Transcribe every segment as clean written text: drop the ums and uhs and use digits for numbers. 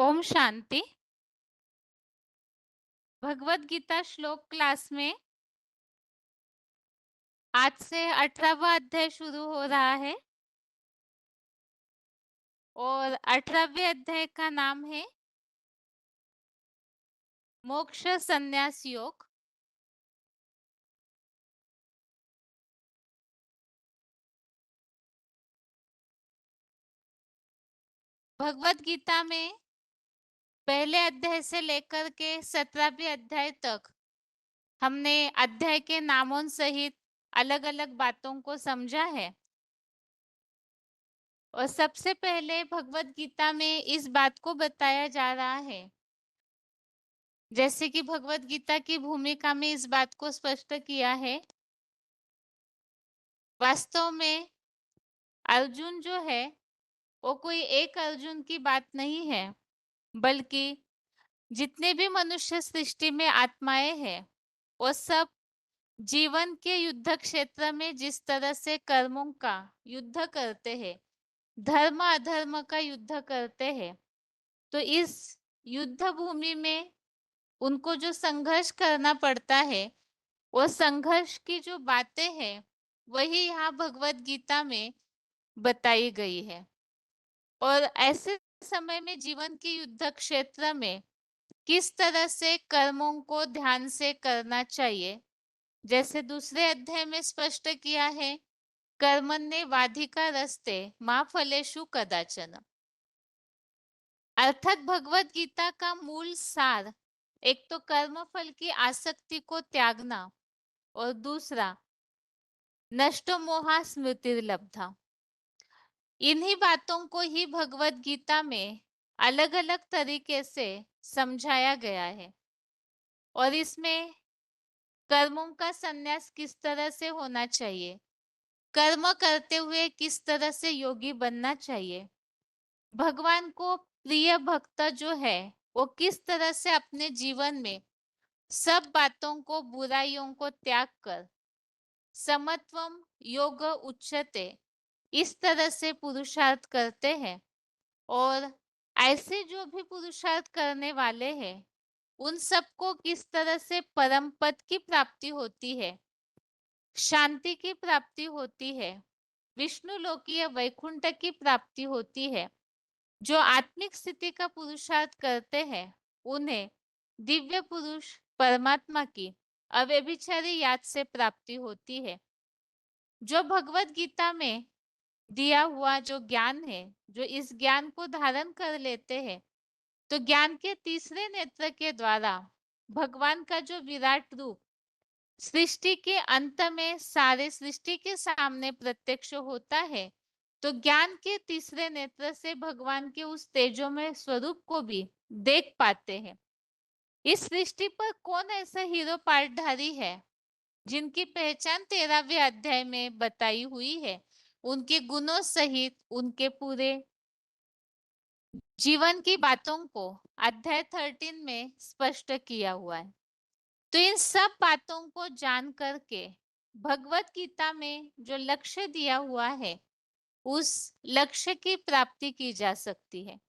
ओम शांति। भगवत गीता श्लोक क्लास में आज से 18वां अध्याय शुरू हो रहा है और 18वें अध्याय का नाम है मोक्ष संन्यास योग। भगवत गीता में पहले अध्याय से लेकर के 17वें अध्याय तक हमने अध्याय के नामों सहित अलग-अलग बातों को समझा है। और सबसे पहले भगवत गीता में इस बात को बताया जा रहा है, जैसे कि भगवत गीता की भूमिका में इस बात को स्पष्ट किया है, वास्तव में अर्जुन जो है वो कोई एक अर्जुन की बात नहीं है, बल्कि जितने भी मनुष्य सृष्टि में आत्माएं हैं वो सब जीवन के युद्ध क्षेत्र में जिस तरह से कर्मों का युद्ध करते हैं, धर्म अधर्म का युद्ध करते हैं, तो इस युद्ध भूमि में उनको जो संघर्ष करना पड़ता है, वो संघर्ष की जो बातें हैं वही यहाँ भगवत गीता में बताई गई है। और ऐसे समय में जीवन के युद्ध क्षेत्र में किस तरह से कर्मों को ध्यान से करना चाहिए, जैसे दूसरे अध्याय में स्पष्ट किया है, कर्मण्ये वाधिका रस्ते मा फलेषु कदाचन। अर्थात भगवत गीता का मूल सार एक तो कर्म फल की आसक्ति को त्यागना और दूसरा नष्टो मोहा स्मृतिर्लब्धा। इन्हीं बातों को ही भगवत गीता में अलग-अलग तरीके से समझाया गया है। और इसमें कर्मों का संन्यास किस तरह से होना चाहिए, कर्म करते हुए किस तरह से योगी बनना चाहिए, भगवान को प्रिय भक्त जो है वो किस तरह से अपने जीवन में सब बातों को, बुराइयों को त्याग कर समत्वम योग उच्यते, इस तरह से पुरुषार्थ करते हैं। और ऐसे जो भी पुरुषार्थ करने वाले हैं उन सबको किस तरह से परम पद की प्राप्ति होती है, शांति की प्राप्ति होती है, विष्णु लोकीय वैकुंठ की प्राप्ति होती है। जो आत्मिक स्थिति का पुरुषार्थ करते हैं उन्हें दिव्य पुरुष परमात्मा की अव्यभिचारी याद से प्राप्ति होती है। जो भगवत गीता में दिया हुआ जो ज्ञान है, जो इस ज्ञान को धारण कर लेते हैं, तो ज्ञान के तीसरे नेत्र के द्वारा भगवान का जो विराट रूप सृष्टि के अंत में सारे सृष्टि के सामने प्रत्यक्ष होता है, तो ज्ञान के तीसरे नेत्र से भगवान के उस तेजोमय स्वरूप को भी देख पाते हैं। इस सृष्टि पर कौन ऐसा हीरो पार्टधारी है जिनकी पहचान 13वें अध्याय में बताई हुई है, उनके गुणों सहित उनके पूरे जीवन की बातों को अध्याय 13 में स्पष्ट किया हुआ है। तो इन सब बातों को जान करके भगवत गीता में जो लक्ष्य दिया हुआ है उस लक्ष्य की प्राप्ति की जा सकती है।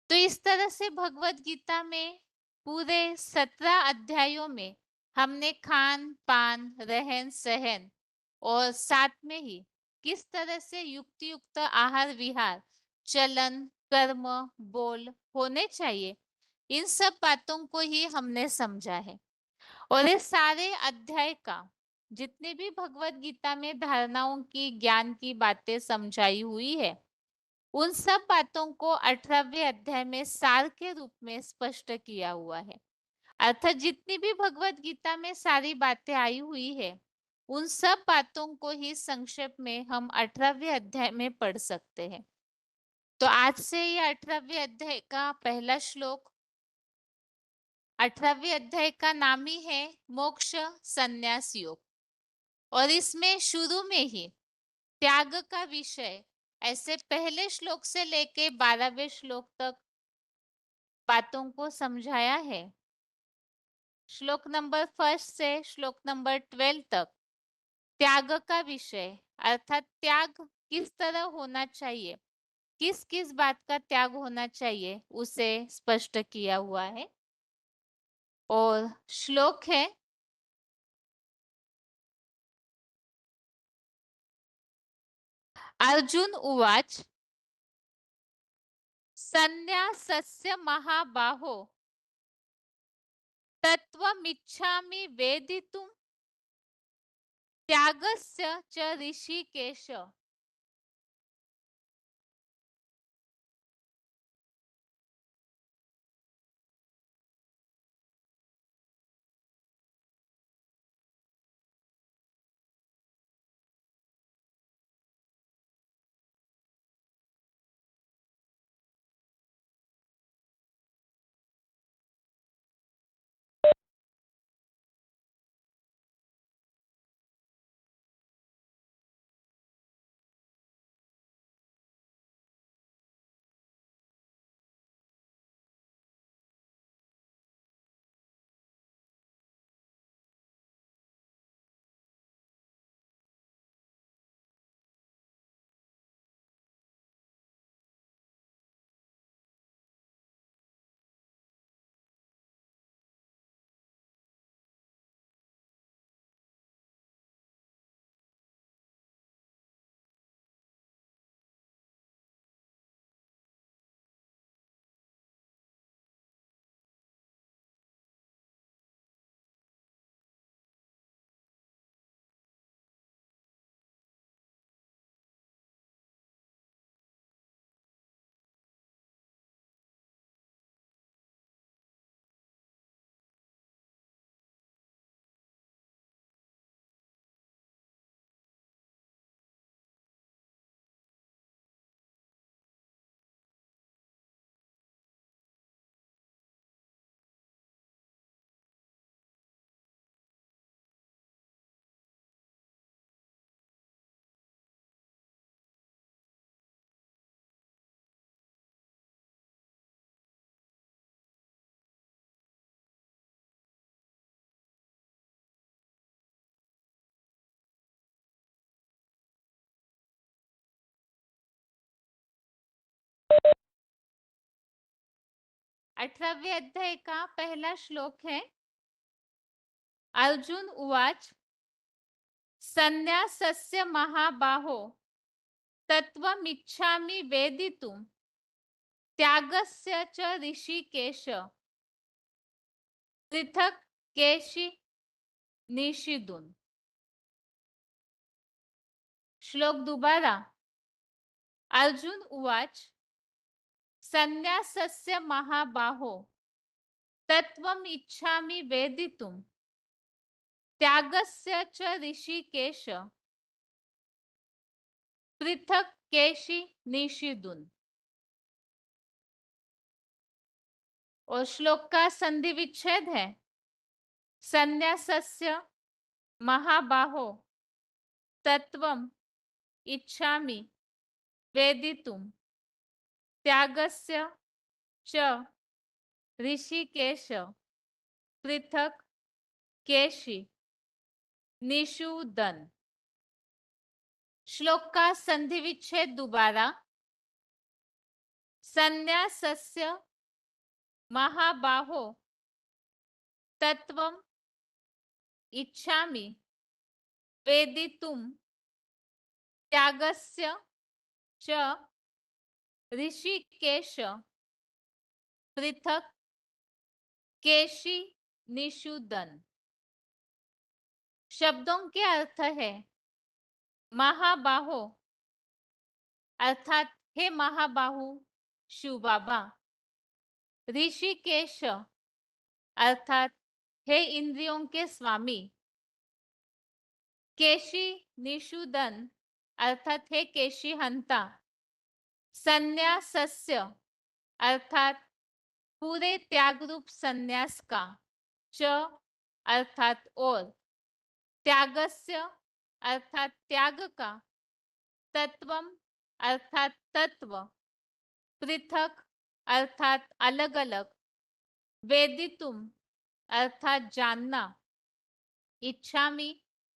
तो इस तरह से भगवत गीता में पूरे 17 अध्यायों में हमने खान पान, रहन सहन और साथ में ही किस तरह से युक्ति युक्त आहार विहार, चलन, कर्म, बोल होने चाहिए, इन सब बातों को ही हमने समझा है। और इस सारे अध्याय का जितने भी भगवत गीता में धारणाओं की, ज्ञान की बातें समझाई हुई है, उन सब बातों को 18वें अध्याय में सार के रूप में स्पष्ट किया हुआ है। अर्थात जितनी भी भगवत गीता में सारी बातें आई हुई है, उन सब बातों को ही संक्षेप में हम 18वें अध्याय में पढ़ सकते हैं। तो आज से ये 18वें अध्याय का पहला श्लोक, 18वें अध्याय का नाम ही है मोक्ष संन्यास योग। और इसमें शुरू में ही त्याग का विषय ऐसे पहले श्लोक से लेके 12वें श्लोक तक बातों को समझाया है। श्लोक नंबर 1 से श्लोक नंबर 12 तक त्याग का विषय, अर्थात त्याग किस तरह होना चाहिए, किस किस बात का त्याग होना चाहिए उसे स्पष्ट किया हुआ है। और श्लोक है, अर्जुन उवाच संन्यासस्य महाबाहो तत्त्वमिच्छामि वेदितुं त्यागस्य च ऋषिकेश। अठरावे अध्याय का पहला श्लोक है, अर्जुन उवाच संन्यासस्य महाबाहो तत्त्वमिच्छामि वेदितुं त्यागस्य च ऋषिकेश पृथक् केशि निषिदुन। श्लोक दोबारा, अर्जुन उवाच संन्यासस्य महाबाहो तत्त्वमिच्छामि वेदितुं त्यागस्य च ऋषिकेश पृथक् केशि निषिदुन। और श्लोक का संधि विच्छेद है, संन्यासस्य महाबाहो तत्त्वम् इच्छामि वेदितुं त्यागस्य च ऋषिकेश पृथक् केशि निषूदन। श्लोक का संधि विच्छेद दोबारा, संन्यासस्य महाबाहो तत्त्वम् इच्छामि वेदितुं त्यागस्य च ऋषिकेश पृथक् केशि निषूदन। शब्दों के अर्थ है, महाबाहो अर्थात हे महाबाहु शिव बाबा, ऋषिकेश अर्थात हे इंद्रियों के स्वामी, केशी निषूदन अर्थात हे केशी हंता, संन्यासस्य अर्थात पूरे त्याग रूप संन्यास का, च अर्थात और, त्यागस्य अर्थात त्याग का, तत्वम अर्थात तत्व, पृथक अर्थात अलग अलग, वेदितुम अर्थात जानना, इच्छामि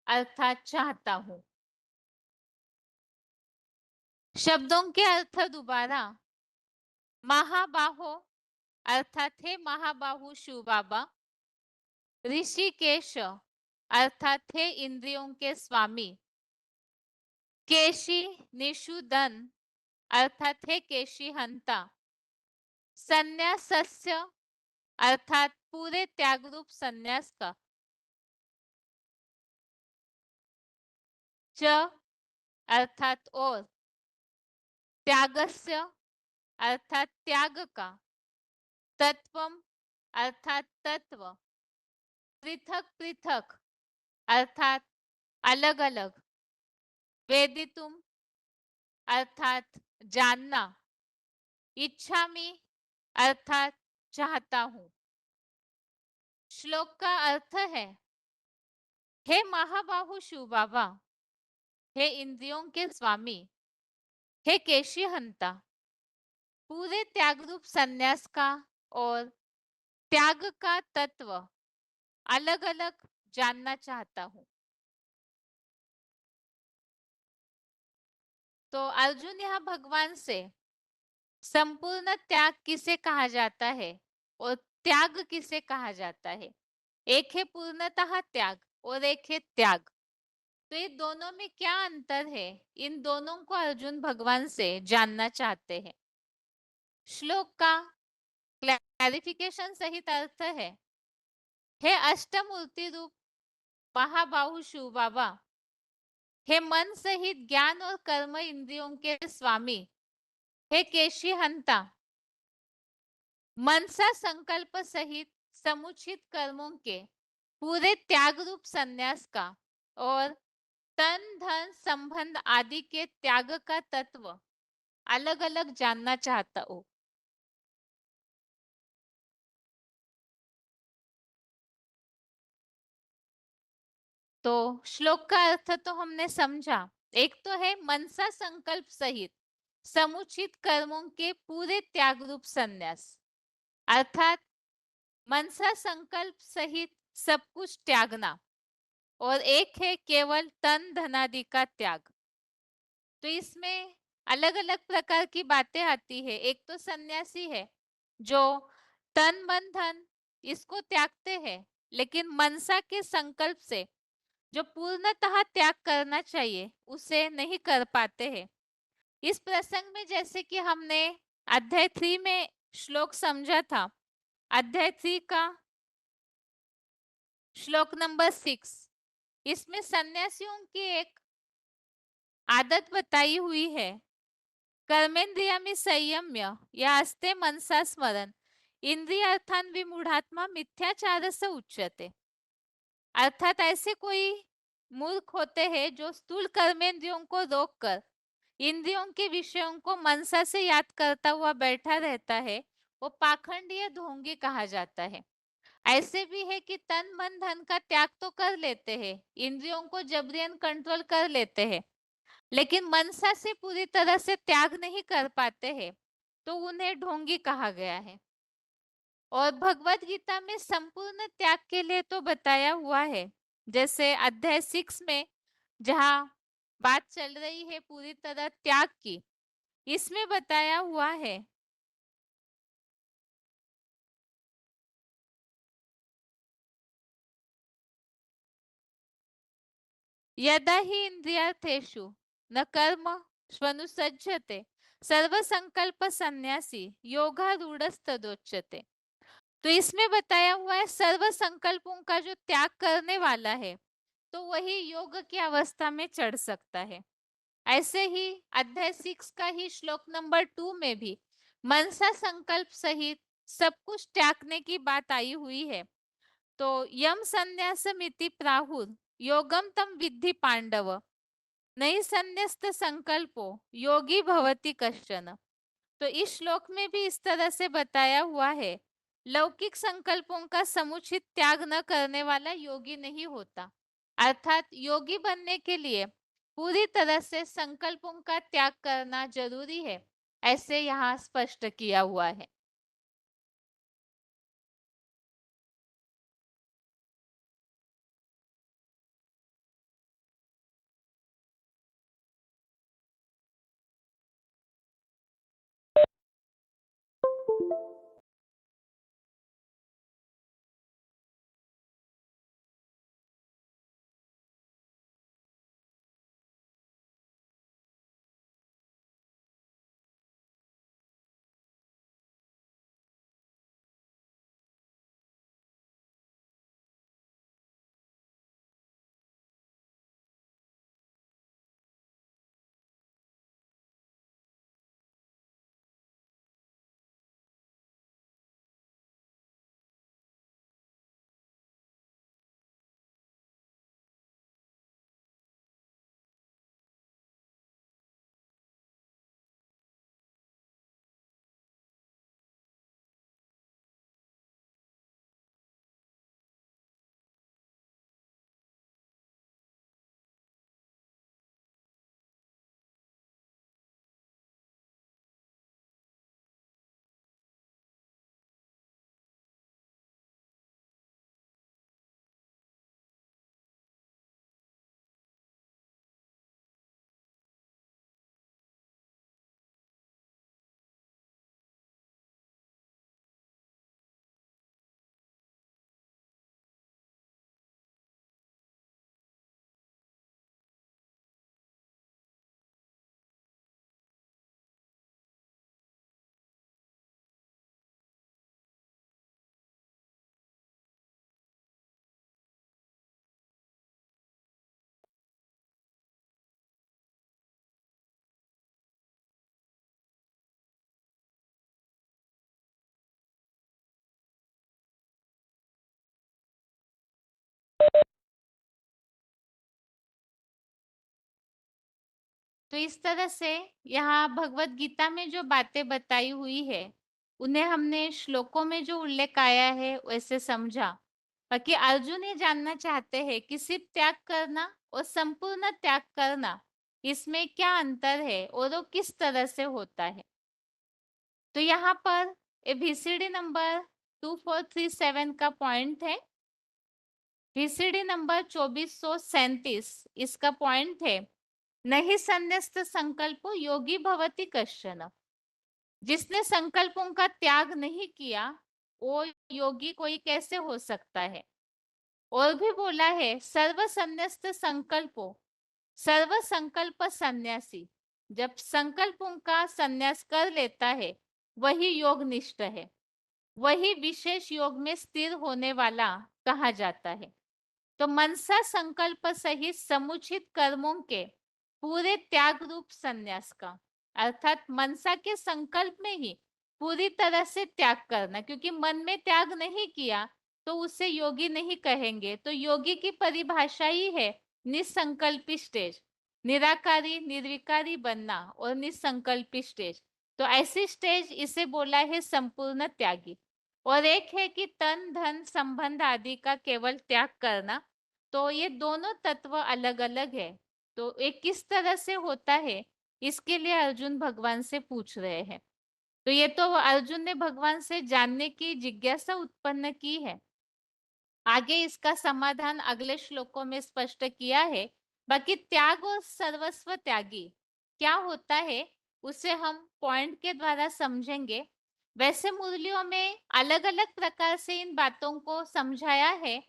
अर्थात चाहता हूं। शब्दों के अर्थ दोबारा। महाबाहो अर्थात हे महाबाहु शिव बाबा। ऋषिकेश अर्थात हे इंद्रियों के स्वामी। केशी निषुदन अर्थात हे केशी हंता। संन्यासस्य अर्थात पूरे त्याग रूप संन्यास का। च अर्थात और। त्यागस्य अर्थात त्याग का। तत्वम अर्थात तत्व। पृथक पृथक अर्थात अलग अलग। वेदितुम अर्थात जानना। इच्छामि अर्थात चाहता हूं। श्लोक का अर्थ है, हे महाबाहु शिव बाबा, हे इंद्रियों के स्वामी, हे केशी हंता, पूरे त्याग रूप संन्यास का और त्याग का तत्व अलग अलग जानना चाहता हूं। तो अर्जुन यहाँ भगवान से संपूर्ण त्याग किसे कहा जाता है और त्याग किसे कहा जाता है। एक है पूर्णतः त्याग और एक है त्याग। तो ये दोनों में क्या अंतर है, इन दोनों को अर्जुन भगवान से जानना चाहते हैं। श्लोक का क्लैरिफिकेशन सहित अर्थ है, हे अष्टमूर्ति रूप महाबाहु शिव बाबा, हे मन सहित ज्ञान और कर्म इंद्रियों के स्वामी, हे केशी हंता, मनसा संकल्प सहित समुचित कर्मों के पूरे त्याग रूप संन्यास का और तन धन संबंध आदि के त्याग का तत्व अलग अलग जानना चाहता हूं। तो श्लोक का अर्थ तो हमने समझा। एक तो है मनसा संकल्प सहित समुचित कर्मों के पूरे त्याग रूप संन्यास, अर्थात मनसा संकल्प सहित सब कुछ त्यागना। और एक है केवल तन धनादि का त्याग। तो इसमें अलग अलग प्रकार की बातें आती है। एक तो सन्यासी है जो तन मन धन इसको त्यागते हैं, लेकिन मनसा के संकल्प से जो पूर्णतः त्याग करना चाहिए उसे नहीं कर पाते हैं। इस प्रसंग में जैसे कि हमने अध्याय 3 में श्लोक समझा था, अध्याय 3 का श्लोक नंबर 6, इसमें सन्यासियों की एक आदत बताई हुई है, कर्मेंद्रिया में संयम्य या अस्ते मनसा स्मरण इंद्रियार्थान विमूढ़ात्मा मिथ्याचार से उच्यते। अर्थात ऐसे कोई मूर्ख होते हैं जो स्थूल कर्मेंद्रियों को रोककर इंद्रियों के विषयों को मनसा से याद करता हुआ बैठा रहता है, वो पाखंडी या ढोंगी कहा जाता है। ऐसे भी है कि तन मन धन का त्याग तो कर लेते हैं, इंद्रियों को जबरियन कंट्रोल कर लेते हैं, लेकिन मनसा से पूरी तरह से त्याग नहीं कर पाते हैं, तो उन्हें ढोंगी कहा गया है। और भगवत गीता में संपूर्ण त्याग के लिए तो बताया हुआ है, जैसे अध्याय 6 में जहाँ बात चल रही है पूरी तरह त्याग की, इसमें बताया हुआ है, यदा हि इंद्रियार्थेषु न कर्म स्वनुसज्जते सर्व संकल्प संन्यासी योगारूढ़स्तदोच्यते। तो इसमें बताया हुआ है सर्व संकल्पों का जो त्याग करने वाला है तो वही योग की अवस्था में चढ़ सकता है। ऐसे ही अध्याय 6 का ही श्लोक नंबर 2 में भी मनसा संकल्प सहित सब कुछ त्यागने की बात आई हुई है। तो यम संन्यासमिति प्राहुर योगम तम विद्धि पांडव नहीं संन्यस्त संकल्पो योगी भवति कश्चन। तो इस श्लोक में भी इस तरह से बताया हुआ है, लौकिक संकल्पों का समुचित त्याग न करने वाला योगी नहीं होता। अर्थात योगी बनने के लिए पूरी तरह से संकल्पों का त्याग करना जरूरी है, ऐसे यहाँ स्पष्ट किया हुआ है। तो इस तरह से यहाँ भगवत गीता में जो बातें बताई हुई है, उन्हें हमने श्लोकों में जो उल्लेख आया है वैसे समझा। बाकी अर्जुन ये जानना चाहते हैं कि सिर्फ त्याग करना और संपूर्ण त्याग करना, इसमें क्या अंतर है और वो किस तरह से होता है। तो यहाँ पर VCD नंबर 2437 का पॉइंट है। VCD नंबर 2437 इसका पॉइंट है, नहीं संन्यस्त संकल्पो योगी भवति कश्चन। जिसने संकल्पों का त्याग नहीं किया वो योगी कोई कैसे हो सकता है। और भी बोला है, सर्व संन्यस्त संकल्पो सर्व संकल्प सन्यासी। जब संकल्पों का संन्यास कर लेता है वही योग निष्ठ है, वही विशेष योग में स्थिर होने वाला कहा जाता है। तो मनसा संकल्प सहित समुचित कर्मों के पूरे त्याग रूप संन्यास का, अर्थात मनसा के संकल्प में ही पूरी तरह से त्याग करना, क्योंकि मन में त्याग नहीं किया तो उसे योगी नहीं कहेंगे। तो योगी की परिभाषा ही है निसंकल्पी स्टेज, निराकारी निर्विकारी बनना और निसंकल्पी स्टेज। तो ऐसी स्टेज इसे बोला है संपूर्ण त्यागी। और एक है कि तन धन संबंध आदि का केवल त्याग करना। तो ये दोनों तत्व अलग अलग है। तो एक किस तरह से होता है, इसके लिए अर्जुन भगवान से पूछ रहे हैं। तो ये तो अर्जुन ने भगवान से जानने की जिज्ञासा उत्पन्न की है। आगे इसका समाधान अगले श्लोकों में स्पष्ट किया है। बाकी त्याग और सर्वस्व त्यागी क्या होता है उसे हम पॉइंट के द्वारा समझेंगे। वैसे मुरलियों में अलग अलग प्रकार से इन बातों को समझाया है,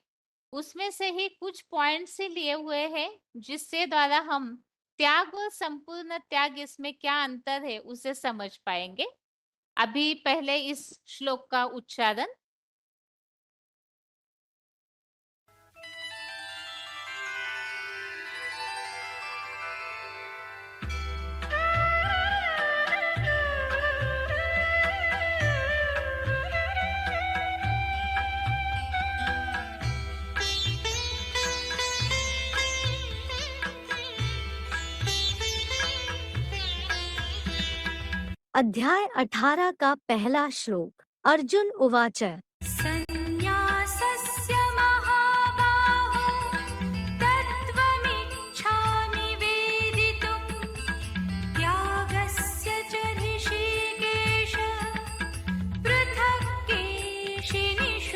उसमें से ही कुछ पॉइंट्स ही लिए हुए हैं जिससे द्वारा हम त्याग और संपूर्ण त्याग इसमें क्या अंतर है उसे समझ पाएंगे। अभी पहले इस श्लोक का उच्चारण। अध्याय 18 का पहला श्लोक। अर्जुन उवाच संन्यासस्य महाबाहो तत्त्वमिच्छामि वेदितुं त्यागस्य च ऋषिकेश पृथक् केशिनिषूदन।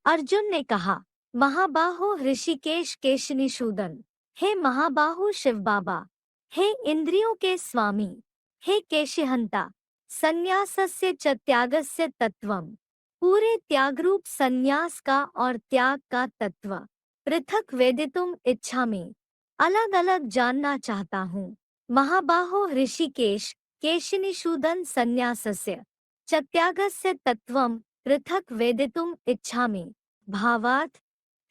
अर्जुन ने कहा, महाबाहो ऋषिकेश केशनिषूदन, हे महाबाहु शिव बाबा, हे इंद्रियों के स्वामी, हे केशिहंता, संन्यासस्य च त्यागस्य तत्वम्। पूरे त्यागरूप संन्यास का और त्याग का तत्व पृथक वेदितुम इच्छामि। अलग अलग जानना चाहता हूँ। महाबाहो ऋषिकेश केशिनिषूदन संन्यासस्य च त्यागस्य तत्वम् पृथक वेदितुम इच्छामि। भावार्थ,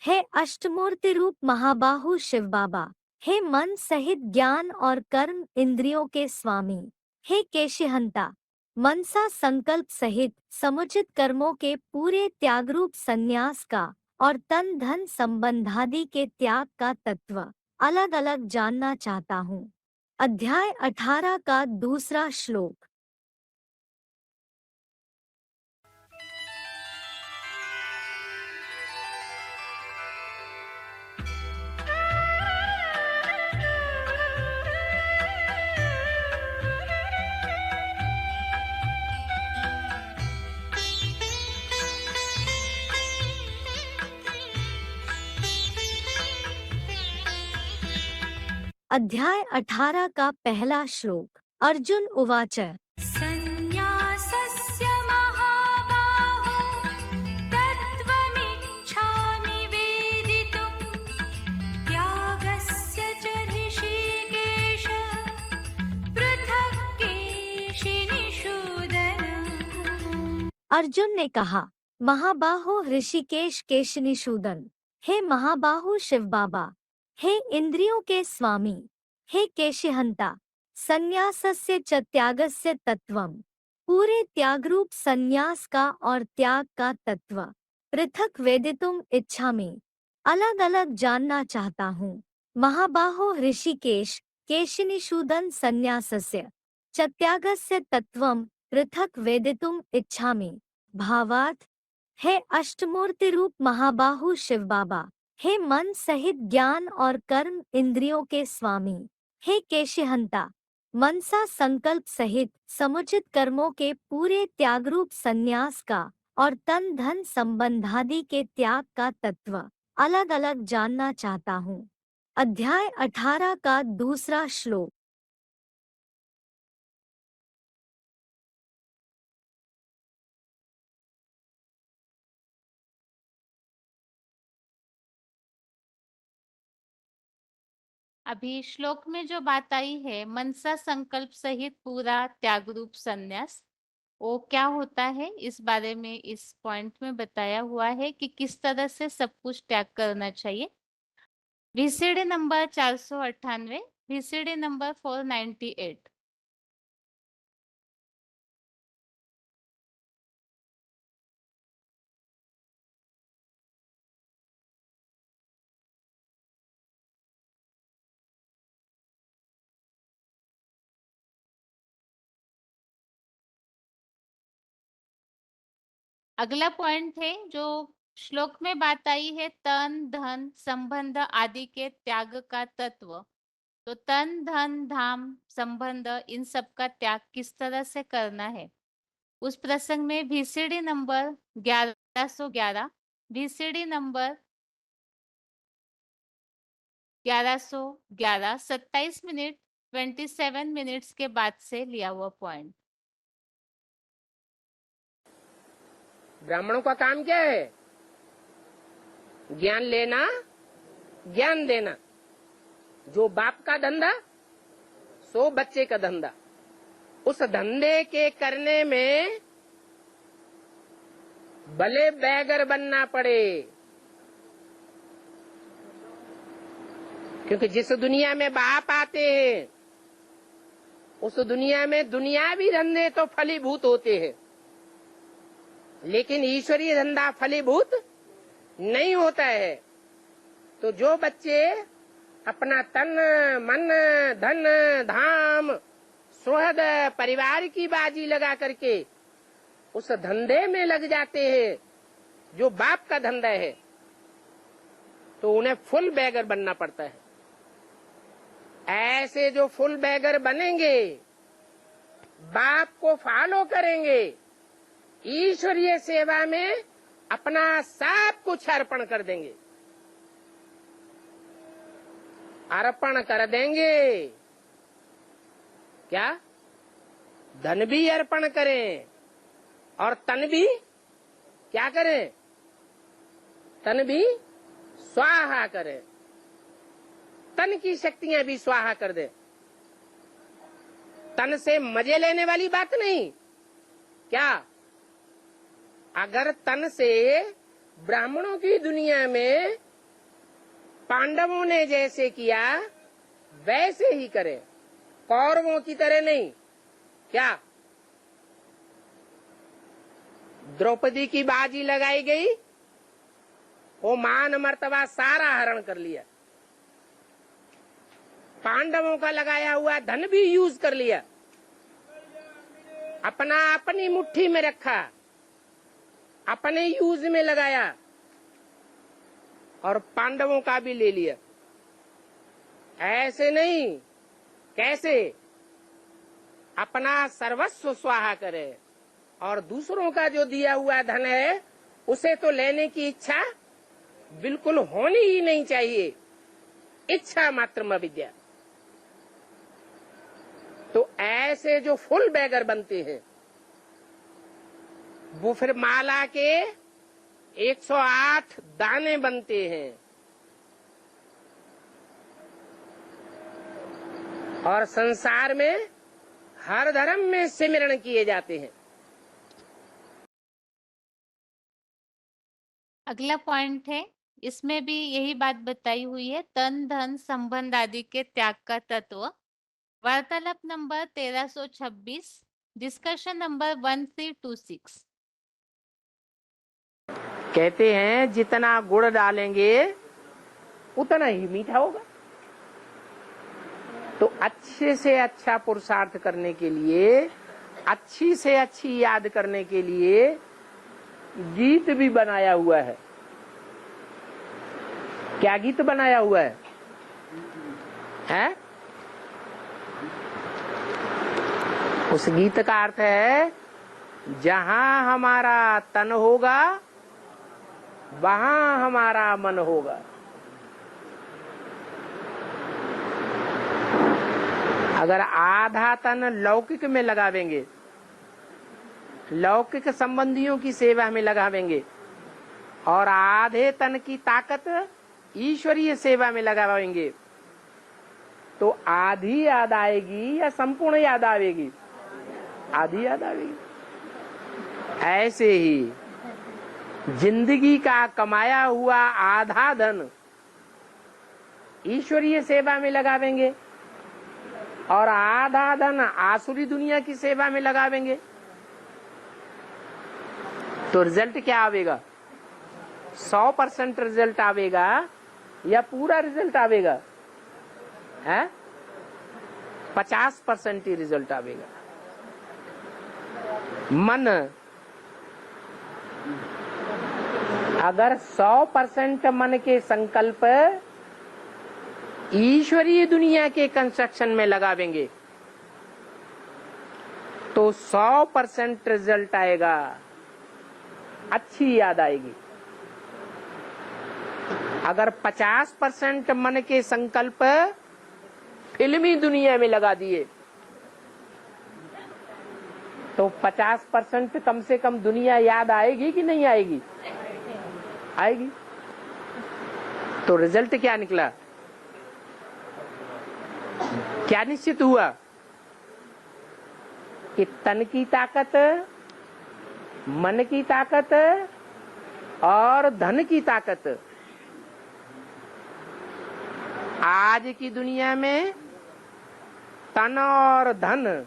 हे अष्टमूर्ति रूप महाबाहु शिव बाबा, हे मन सहित ज्ञान और कर्म इंद्रियों के स्वामी, हे केशिहंता, मनसा संकल्प सहित समुचित कर्मों के पूरे त्यागरूप संन्यास का और तन धन संबंधादि के त्याग का तत्व अलग अलग जानना चाहता हूँ। अध्याय 18 का दूसरा श्लोक। अध्याय 18 का पहला श्लोक। अर्जुन उवाच। सन्न्यासस्य महाबाहो तत्त्वमिच्छामि वेदितुम् त्यागस्य च ऋषिकेश पृथक् केशिनिषूदन। अर्जुन ने कहा, महाबाहो ऋषिकेश केशिनिषूदन, हे महाबाहु शिव बाबा, हे इंद्रियों के स्वामी, हे केशिहंता, संन्यासस्य च त्यागस्य तत्वम्। पूरे त्यागरूप संन्यास का और त्याग का तत्व पृथक वेदितुम इच्छामि। अलग अलग जानना चाहता हूँ। महाबाहो ऋषिकेश केशिनिषूदन संन्यासस्य च त्यागस्य तत्वम् पृथक वेदितुम इच्छामि। भावार्थ, हे अष्टमूर्ति रूप महाबाहु शिव बाबा, हे मन सहित ज्ञान और कर्म इंद्रियों के स्वामी, हे केशिहंता, मनसा संकल्प सहित समुचित कर्मों के पूरे त्यागरूप संन्यास का और तन धन संबंधादि के त्याग का तत्व अलग अलग जानना चाहता हूँ। अध्याय 18 का दूसरा श्लोक। अभी श्लोक में जो बात आई है, मनसा संकल्प सहित पूरा त्यागरूप संन्यास, वो क्या होता है, इस बारे में इस पॉइंट में बताया हुआ है कि किस तरह से सब कुछ त्याग करना चाहिए। VCD number 498, VCD number 498। अगला पॉइंट है जो श्लोक में बात आई है, तन धन संबंध आदि के त्याग का तत्व। तो तन धन धाम संबंध इन सब का त्याग किस तरह से करना है, उस प्रसंग में VCD number 1111, VCD number 1111 27 minute 27 minutes के बाद से लिया हुआ पॉइंट। ब्राह्मणों का काम क्या है? ज्ञान लेना, ज्ञान देना। जो बाप का धंधा सो बच्चे का धंधा। उस धंधे के करने में भले बैगर बनना पड़े, क्योंकि जिस दुनिया में बाप आते हैं उस दुनिया में दुनियावी धंधे तो फलीभूत होते हैं, लेकिन ईश्वरीय धंधा फलीभूत नहीं होता है। तो जो बच्चे अपना तन मन धन धाम सुहृद परिवार की बाजी लगा करके उस धंधे में लग जाते हैं जो बाप का धंधा है, तो उन्हें फुल बैगर बनना पड़ता है। ऐसे जो फुल बैगर बनेंगे, बाप को फॉलो करेंगे, ईश्वरीय सेवा में अपना सब कुछ अर्पण कर देंगे, अर्पण कर देंगे। क्या? धन भी अर्पण करें और तन भी क्या करें, तन भी स्वाहा करें, तन की शक्तियां भी स्वाहा कर दे। तन से मजे लेने वाली बात नहीं। क्या अगर तन से ब्राह्मणों की दुनिया में पांडवों ने जैसे किया वैसे ही करें, कौरवों की तरह नहीं। क्या द्रौपदी की बाजी लगाई गई, वो मान मर्तबा सारा हरण कर लिया, पांडवों का लगाया हुआ धन भी यूज कर लिया, अपना अपनी मुट्ठी में रखा, अपने यूज में लगाया और पांडवों का भी ले लिया। ऐसे नहीं, कैसे? अपना सर्वस्व स्वाहा करे और दूसरों का जो दिया हुआ धन है उसे तो लेने की इच्छा बिल्कुल होनी ही नहीं चाहिए। इच्छा मात्र विद्या। तो ऐसे जो फुल बैगर बनते हैं वो फिर माला के 108 दाने बनते हैं और संसार में हर धर्म में सिमरण किए जाते हैं। अगला पॉइंट है, इसमें भी यही बात बताई हुई है, तन धन संबंध आदि के त्याग का तत्व। वार्तालाप नंबर 1326, डिस्कशन नंबर 1326। कहते हैं जितना गुड़ डालेंगे उतना ही मीठा होगा। तो अच्छे से अच्छा पुरुषार्थ करने के लिए, अच्छी से अच्छी याद करने के लिए गीत भी बनाया हुआ है। क्या गीत बनाया हुआ है? हैं? उस गीत का अर्थ है जहां हमारा तन होगा वहां हमारा मन होगा। अगर आधा तन लौकिक में लगावेंगे, लौकिक संबंधियों की सेवा में लगावेंगे और आधे तन की ताकत ईश्वरीय सेवा में लगावेंगे तो आधी याद आएगी या संपूर्ण याद आएगी? आधी याद आएगी। ऐसे ही जिंदगी का कमाया हुआ आधा धन ईश्वरीय सेवा में लगावेंगे और आधा धन आसुरी दुनिया की सेवा में लगावेंगे तो रिजल्ट क्या आवेगा? 100% रिजल्ट आवेगा या पूरा रिजल्ट आवेगा? है 50% ही रिजल्ट आवेगा। मन अगर 100% मन के संकल्प ईश्वरीय दुनिया के कंस्ट्रक्शन में लगावेंगे तो 100% रिजल्ट आएगा, अच्छी याद आएगी। अगर 50% मन के संकल्प फिल्मी दुनिया में लगा दिए तो 50% कम से कम दुनिया याद आएगी कि नहीं आएगी? आएगी। तो रिजल्ट क्या निकला? क्या निश्चित हुआ कि तन की ताकत, मन की ताकत और धन की ताकत आज की दुनिया में तन और धन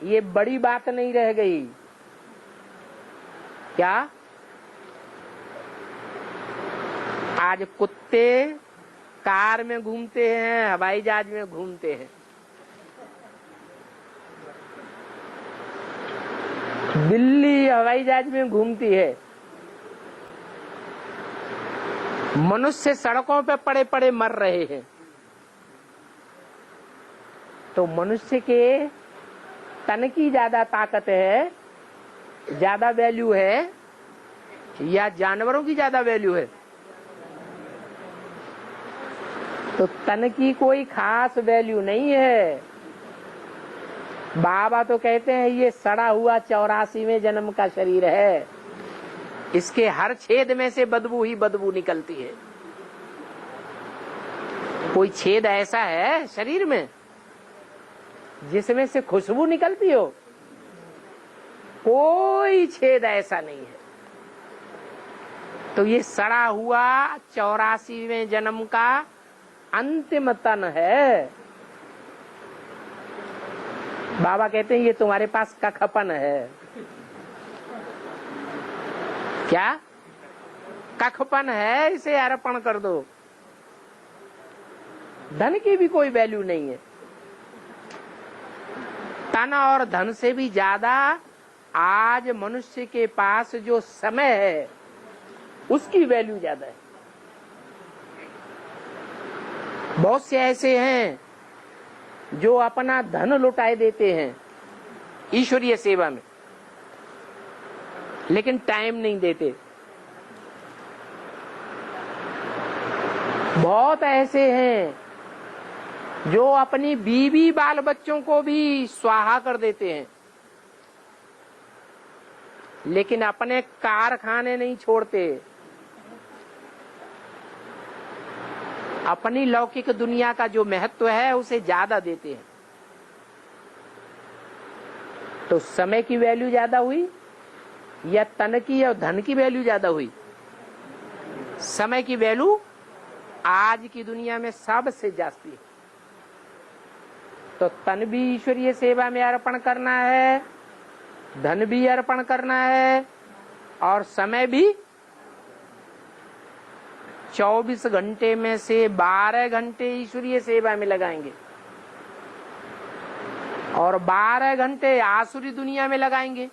ये बड़ी बात नहीं रह गई। क्या आज कुत्ते कार में घूमते हैं, हवाई जहाज में घूमते हैं, बिल्ली हवाई जहाज में घूमती है, मनुष्य सड़कों पे पड़े पड़े मर रहे हैं। तो मनुष्य के तन की ज्यादा ताकत है, ज्यादा वैल्यू है या जानवरों की ज्यादा वैल्यू है? तो तन की कोई खास वैल्यू नहीं है। बाबा तो कहते हैं ये सड़ा हुआ 84वें जन्म का शरीर है, इसके हर छेद में से बदबू ही बदबू निकलती है। कोई छेद ऐसा है शरीर में जिसमें से खुशबू निकलती हो? कोई छेद ऐसा नहीं है। तो ये सड़ा हुआ 84वें जन्म का अंतिम तन है। बाबा कहते हैं ये तुम्हारे पास कखपन है। क्या कखपन है? इसे अर्पण कर दो। धन की भी कोई वैल्यू नहीं है। तन और धन से भी ज्यादा आज मनुष्य के पास जो समय है उसकी वैल्यू ज्यादा है। बहुत से ऐसे हैं जो अपना धन लुटाए देते हैं ईश्वरीय सेवा में, लेकिन टाइम नहीं देते। बहुत ऐसे हैं जो अपनी बीवी बाल बच्चों को भी स्वाहा कर देते हैं, लेकिन अपने कारखाने नहीं छोड़ते। अपनी लौकिक दुनिया का जो महत्व है उसे ज्यादा देते हैं। तो समय की वैल्यू ज्यादा हुई या तन की और धन की वैल्यू ज्यादा हुई? समय की वैल्यू आज की दुनिया में सबसे जास्ती है। तो तन भी ईश्वरीय सेवा में अर्पण करना है, धन भी अर्पण करना है, और समय भी 24 घंटे में से 12 घंटे ईश्वरीय सेवा में लगाएंगे और 12 घंटे आसुरी दुनिया में लगाएंगे।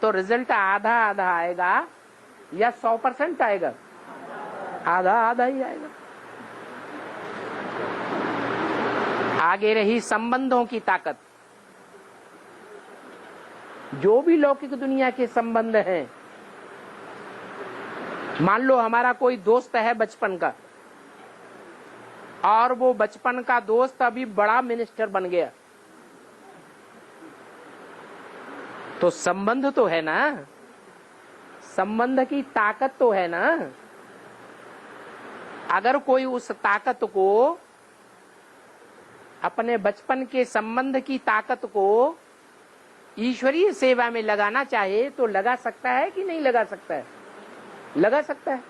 तो रिजल्ट आधा आधा आएगा या 100% आएगा? आधा आधा ही आएगा। आगे रही संबंधों की ताकत। जो भी लौकिक दुनिया के संबंध हैं, मान लो हमारा कोई दोस्त है बचपन का, और वो बचपन का दोस्त अभी बड़ा मिनिस्टर बन गया, तो संबंध तो है ना, संबंध की ताकत तो है ना। अगर कोई उस ताकत को, अपने बचपन के संबंध की ताकत को ईश्वरीय सेवा में लगाना चाहे तो लगा सकता है कि नहीं लगा सकता है? लगा सकता है।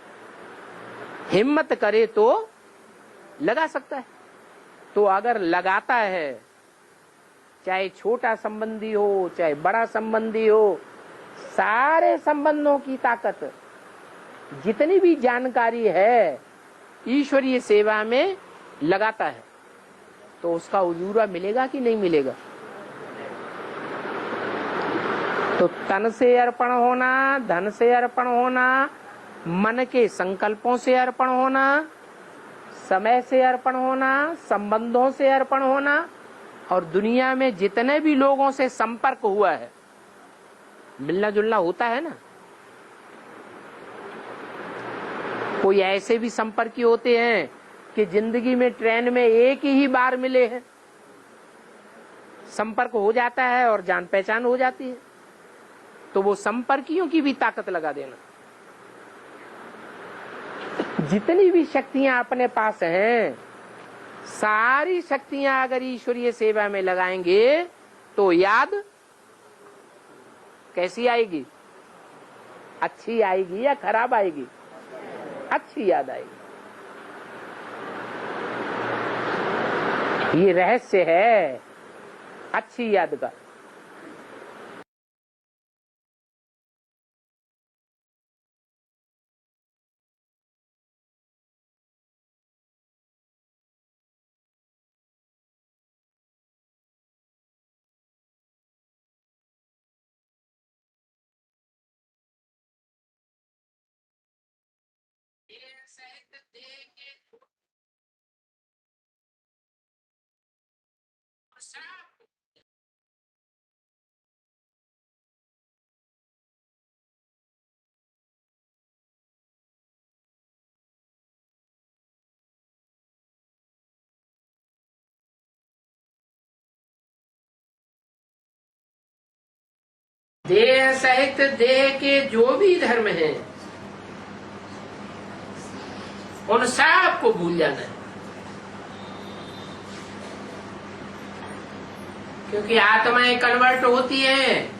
हिम्मत करे तो लगा सकता है। तो अगर लगाता है, चाहे छोटा संबंधी हो चाहे बड़ा संबंधी हो, सारे संबंधों की ताकत, जितनी भी जानकारी है ईश्वरीय सेवा में लगाता है, तो उसका उजूरा मिलेगा कि नहीं मिलेगा? तो तन से अर्पण होना, धन से अर्पण होना, मन के संकल्पों से अर्पण होना, समय से अर्पण होना, संबंधों से अर्पण होना, और दुनिया में जितने भी लोगों से संपर्क हुआ है, मिलना जुलना होता है ना। कोई ऐसे भी संपर्की होते हैं कि जिंदगी में ट्रेन में एक ही बार मिले हैं, संपर्क हो जाता है और जान पहचान हो जाती है। तो वो संपर्कियों की भी ताकत लगा देना। जितनी भी शक्तियां अपने पास हैं, सारी शक्तियां अगर ईश्वरीय सेवा में लगाएंगे तो याद कैसी आएगी? अच्छी आएगी या खराब आएगी? अच्छी याद आएगी। ये रहस्य है अच्छी याद का। देह सहित देह के जो भी धर्म हैं उन सब को भूल जाना है, क्योंकि आत्माएं कन्वर्ट होती हैं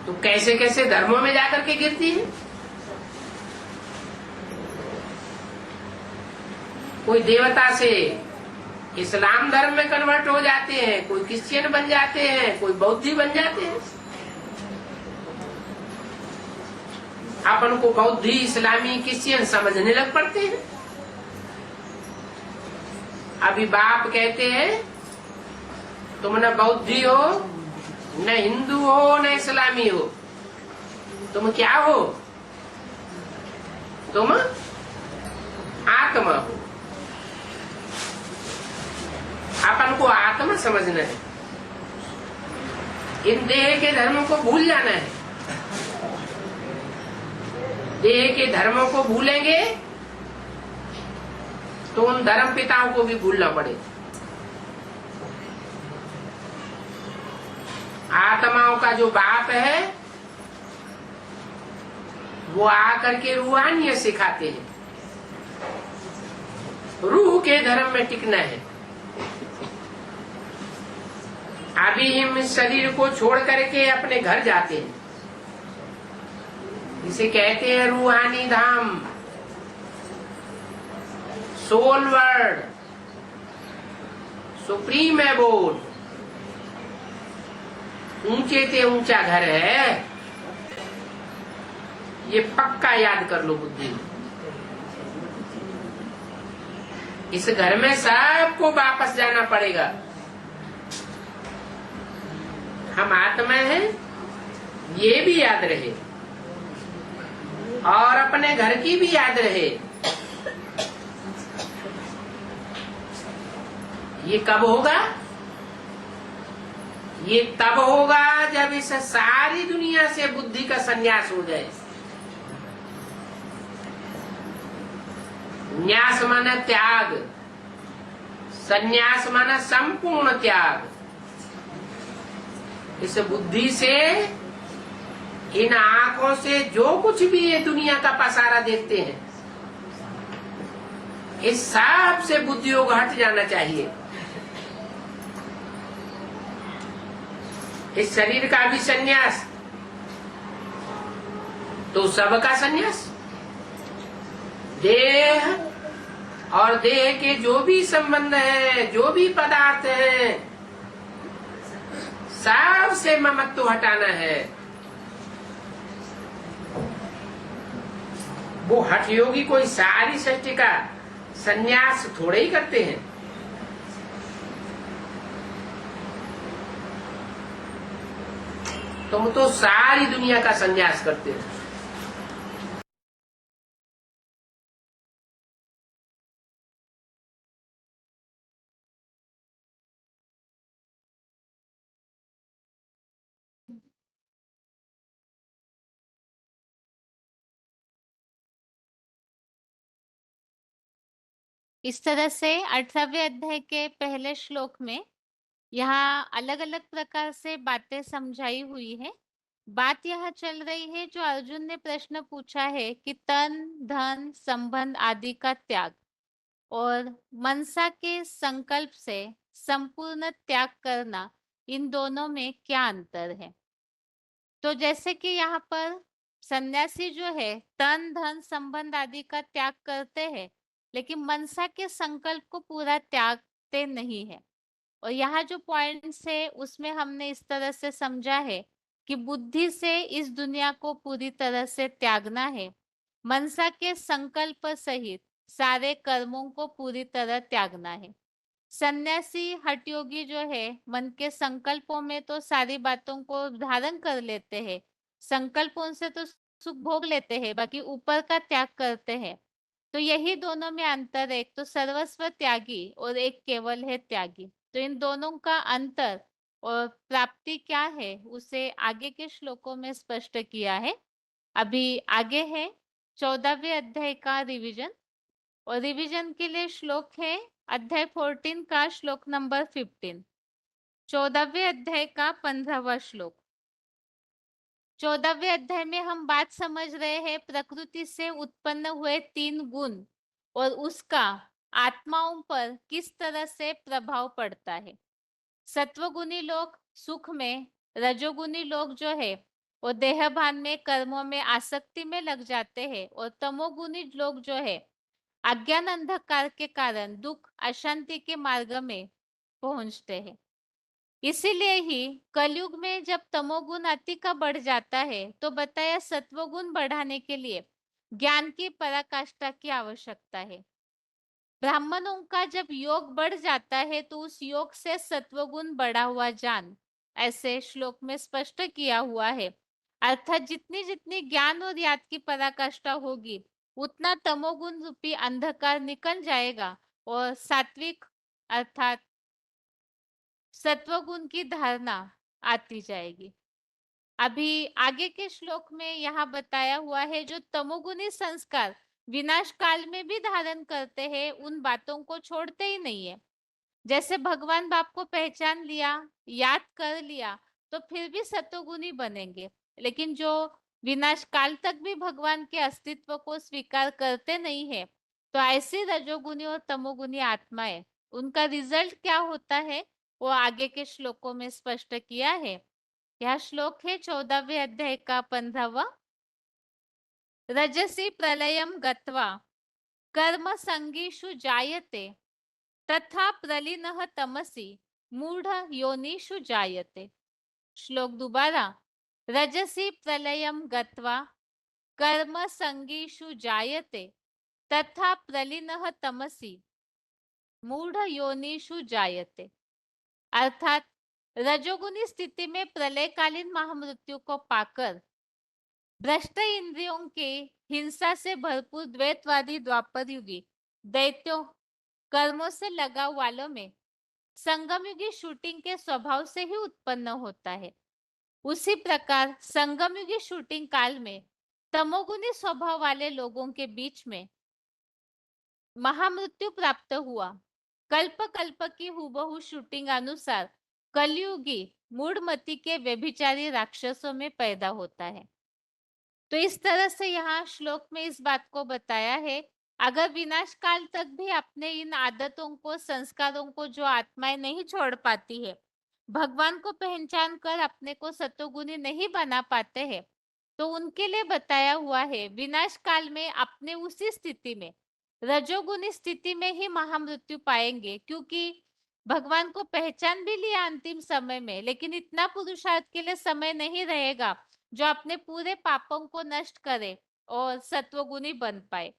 तो कैसे कैसे धर्मों में जाकर के गिरती है। कोई देवता से इस्लाम धर्म में कन्वर्ट हो जाते हैं, कोई क्रिश्चियन बन जाते हैं, कोई बौद्धी बन जाते हैं। अपन को बौद्धी, इस्लामी, क्रिश्चियन समझने लग पड़ते हैं। अभी बाप कहते हैं तुम न बौद्धी हो, न हिंदू हो, न इस्लामी हो, तुम क्या हो? तुम आत्मा हो। अपन को आत्मा समझना है, इन देह के धर्मों को भूल जाना है। देह के धर्मों को भूलेंगे तो उन धर्म पिताओं को भी भूलना पड़ेगा। आत्माओं का जो बाप है वो आकर के रूहानियत सिखाते हैं, रूह के धर्म में टिकना है। अभी हम इस शरीर को छोड़ करके अपने घर जाते हैं, इसे कहते हैं रूहानी धाम, सोल वर्ल्ड, सुप्रीम एबोर्ड, ऊंचे से ऊंचा घर है। ये पक्का याद कर लो बुद्धि में। इस घर में सबको वापस जाना पड़ेगा। हम आत्मा हैं, ये भी याद रहे और अपने घर की भी याद रहे। ये कब होगा? ये तब होगा जब इस सारी दुनिया से बुद्धि का संन्यास हो जाए। न्यास माना त्याग, संन्यास माना संपूर्ण त्याग। इस बुद्धि से, इन आंखों से जो कुछ भी ये दुनिया का पसारा देखते हैं, इस सब से बुद्धि योग हट जाना चाहिए। इस शरीर का भी संन्यास तो सबका संन्यास। देह और देह के जो भी संबंध है, जो भी पदार्थ है, सब से ममत्व हटाना है। वो हठ योगी कोई सारी सृष्टि का संन्यास थोड़े ही करते हैं। तुम तो सारी दुनिया का संन्यास करते हो। इस तरह से 18वें अध्याय के पहले श्लोक में यहाँ अलग अलग प्रकार से बातें समझाई हुई है। बात यह चल रही है जो अर्जुन ने प्रश्न पूछा है कि तन, धन, संबंध आदि का त्याग और मनसा के संकल्प से संपूर्ण त्याग करना, इन दोनों में क्या अंतर है। तो जैसे कि यहाँ पर सन्यासी जो है तन, धन, संबंध आदि का त्याग करते हैं, लेकिन मनसा के संकल्प को पूरा त्यागते नहीं है। और यहाँ जो पॉइंट्स है उसमें हमने इस तरह से समझा है कि बुद्धि से इस दुनिया को पूरी तरह से त्यागना है, मनसा के संकल्प सहित सारे कर्मों को पूरी तरह त्यागना है। सन्यासी हठयोगी जो है मन के संकल्पों में तो सारी बातों को धारण कर लेते हैं, संकल्पों से तो सुख भोग लेते हैं, बाकी ऊपर का त्याग करते हैं। तो यही दोनों में अंतर है, एक तो सर्वस्व त्यागी और एक केवल है त्यागी। तो इन दोनों का अंतर और प्राप्ति क्या है उसे आगे के श्लोकों में स्पष्ट किया है। अभी आगे है 14वें अध्याय का रिवीजन, और रिवीजन के लिए श्लोक है अध्याय 14 का श्लोक नंबर 15। 14वें अध्याय का 15वां श्लोक। 14वें अध्याय में हम बात समझ रहे हैं प्रकृति से उत्पन्न हुए 3 गुण और उसका आत्माओं पर किस तरह से प्रभाव पड़ता है। सत्वगुणी लोग सुख में, रजोगुणी लोग जो है वो देहभान में, कर्मों में, आसक्ति में लग जाते हैं और तमोगुणी लोग जो है अज्ञान अंधकार के कारण दुख, अशांति के मार्ग में पहुंचते हैं। इसीलिए ही कलयुग में जब तमोगुण अति का बढ़ जाता है तो बताया सत्वगुण बढ़ाने के लिए ज्ञान की पराकाष्ठा की आवश्यकता है। ब्राह्मणों का जब योग बढ़ जाता है तो उस योग से सत्वगुण बढ़ा हुआ जान, ऐसे श्लोक में स्पष्ट किया हुआ है। अर्थात जितनी जितनी ज्ञान और याद की पराकाष्ठा होगी उतना तमोगुण रूपी अंधकार निकल जाएगा और सात्विक अर्थात सत्वगुण की धारणा आती जाएगी। अभी आगे के श्लोक में यहाँ बताया हुआ है जो तमोगुणी संस्कार विनाश काल में भी धारण करते हैं उन बातों को छोड़ते ही नहीं है। जैसे भगवान बाप को पहचान लिया, याद कर लिया तो फिर भी सत्वगुणी बनेंगे, लेकिन जो विनाश काल तक भी भगवान के अस्तित्व को स्वीकार करते नहीं है तो ऐसी रजोगुणी और तमोगुणी आत्माएं, उनका रिजल्ट क्या होता है वो आगे के श्लोकों में स्पष्ट किया है। यह श्लोक है 14वें अध्याय का 15वां। रजसी प्रलयम गत्वा कर्म संगीषु जायते तथा प्रलीनः तमसी मूढ़ योनिषु जायते। श्लोक दोबारा। रजसी प्रलयम गत्वा कर्म संगीषु जायते तथा प्रलीनः तमसी मूढ़ योनिषु जायते। अर्थात रजोगुणी स्थिति में प्रलयकालीन महामृत्यु को पाकर भ्रष्ट इंद्रियों के हिंसा से भरपूर द्वैतवादी द्वापर युगी दैत्यों, कर्मों से लगाव वालों में संगमयुगी शूटिंग के स्वभाव से ही उत्पन्न होता है। उसी प्रकार संगमयुगी शूटिंग काल में तमोगुणी स्वभाव वाले लोगों के बीच में महामृत्यु प्राप्त हुआ। कल्प कल्प की हुबहू शूटिंग अनुसार कलयुगी मूढ़मति के व्यभिचारी राक्षसों में पैदा होता है। तो इस तरह से यहाँ श्लोक में इस बात को बताया है, अगर विनाश काल तक भी अपने इन आदतों को, संस्कारों को जो आत्माएं नहीं छोड़ पाती है, भगवान को पहचान कर अपने को सत्वगुणी नहीं बना पाते हैं, तो उनके लिए बताया हुआ है विनाश काल में अपने उसी स्थिति में, रजोगुणी स्थिति में ही महामृत्यु पाएंगे, क्योंकि भगवान को पहचान भी लिया अंतिम समय में, लेकिन इतना पुरुषार्थ के लिए समय नहीं रहेगा जो अपने पूरे पापों को नष्ट करे और सत्वगुणी बन पाए।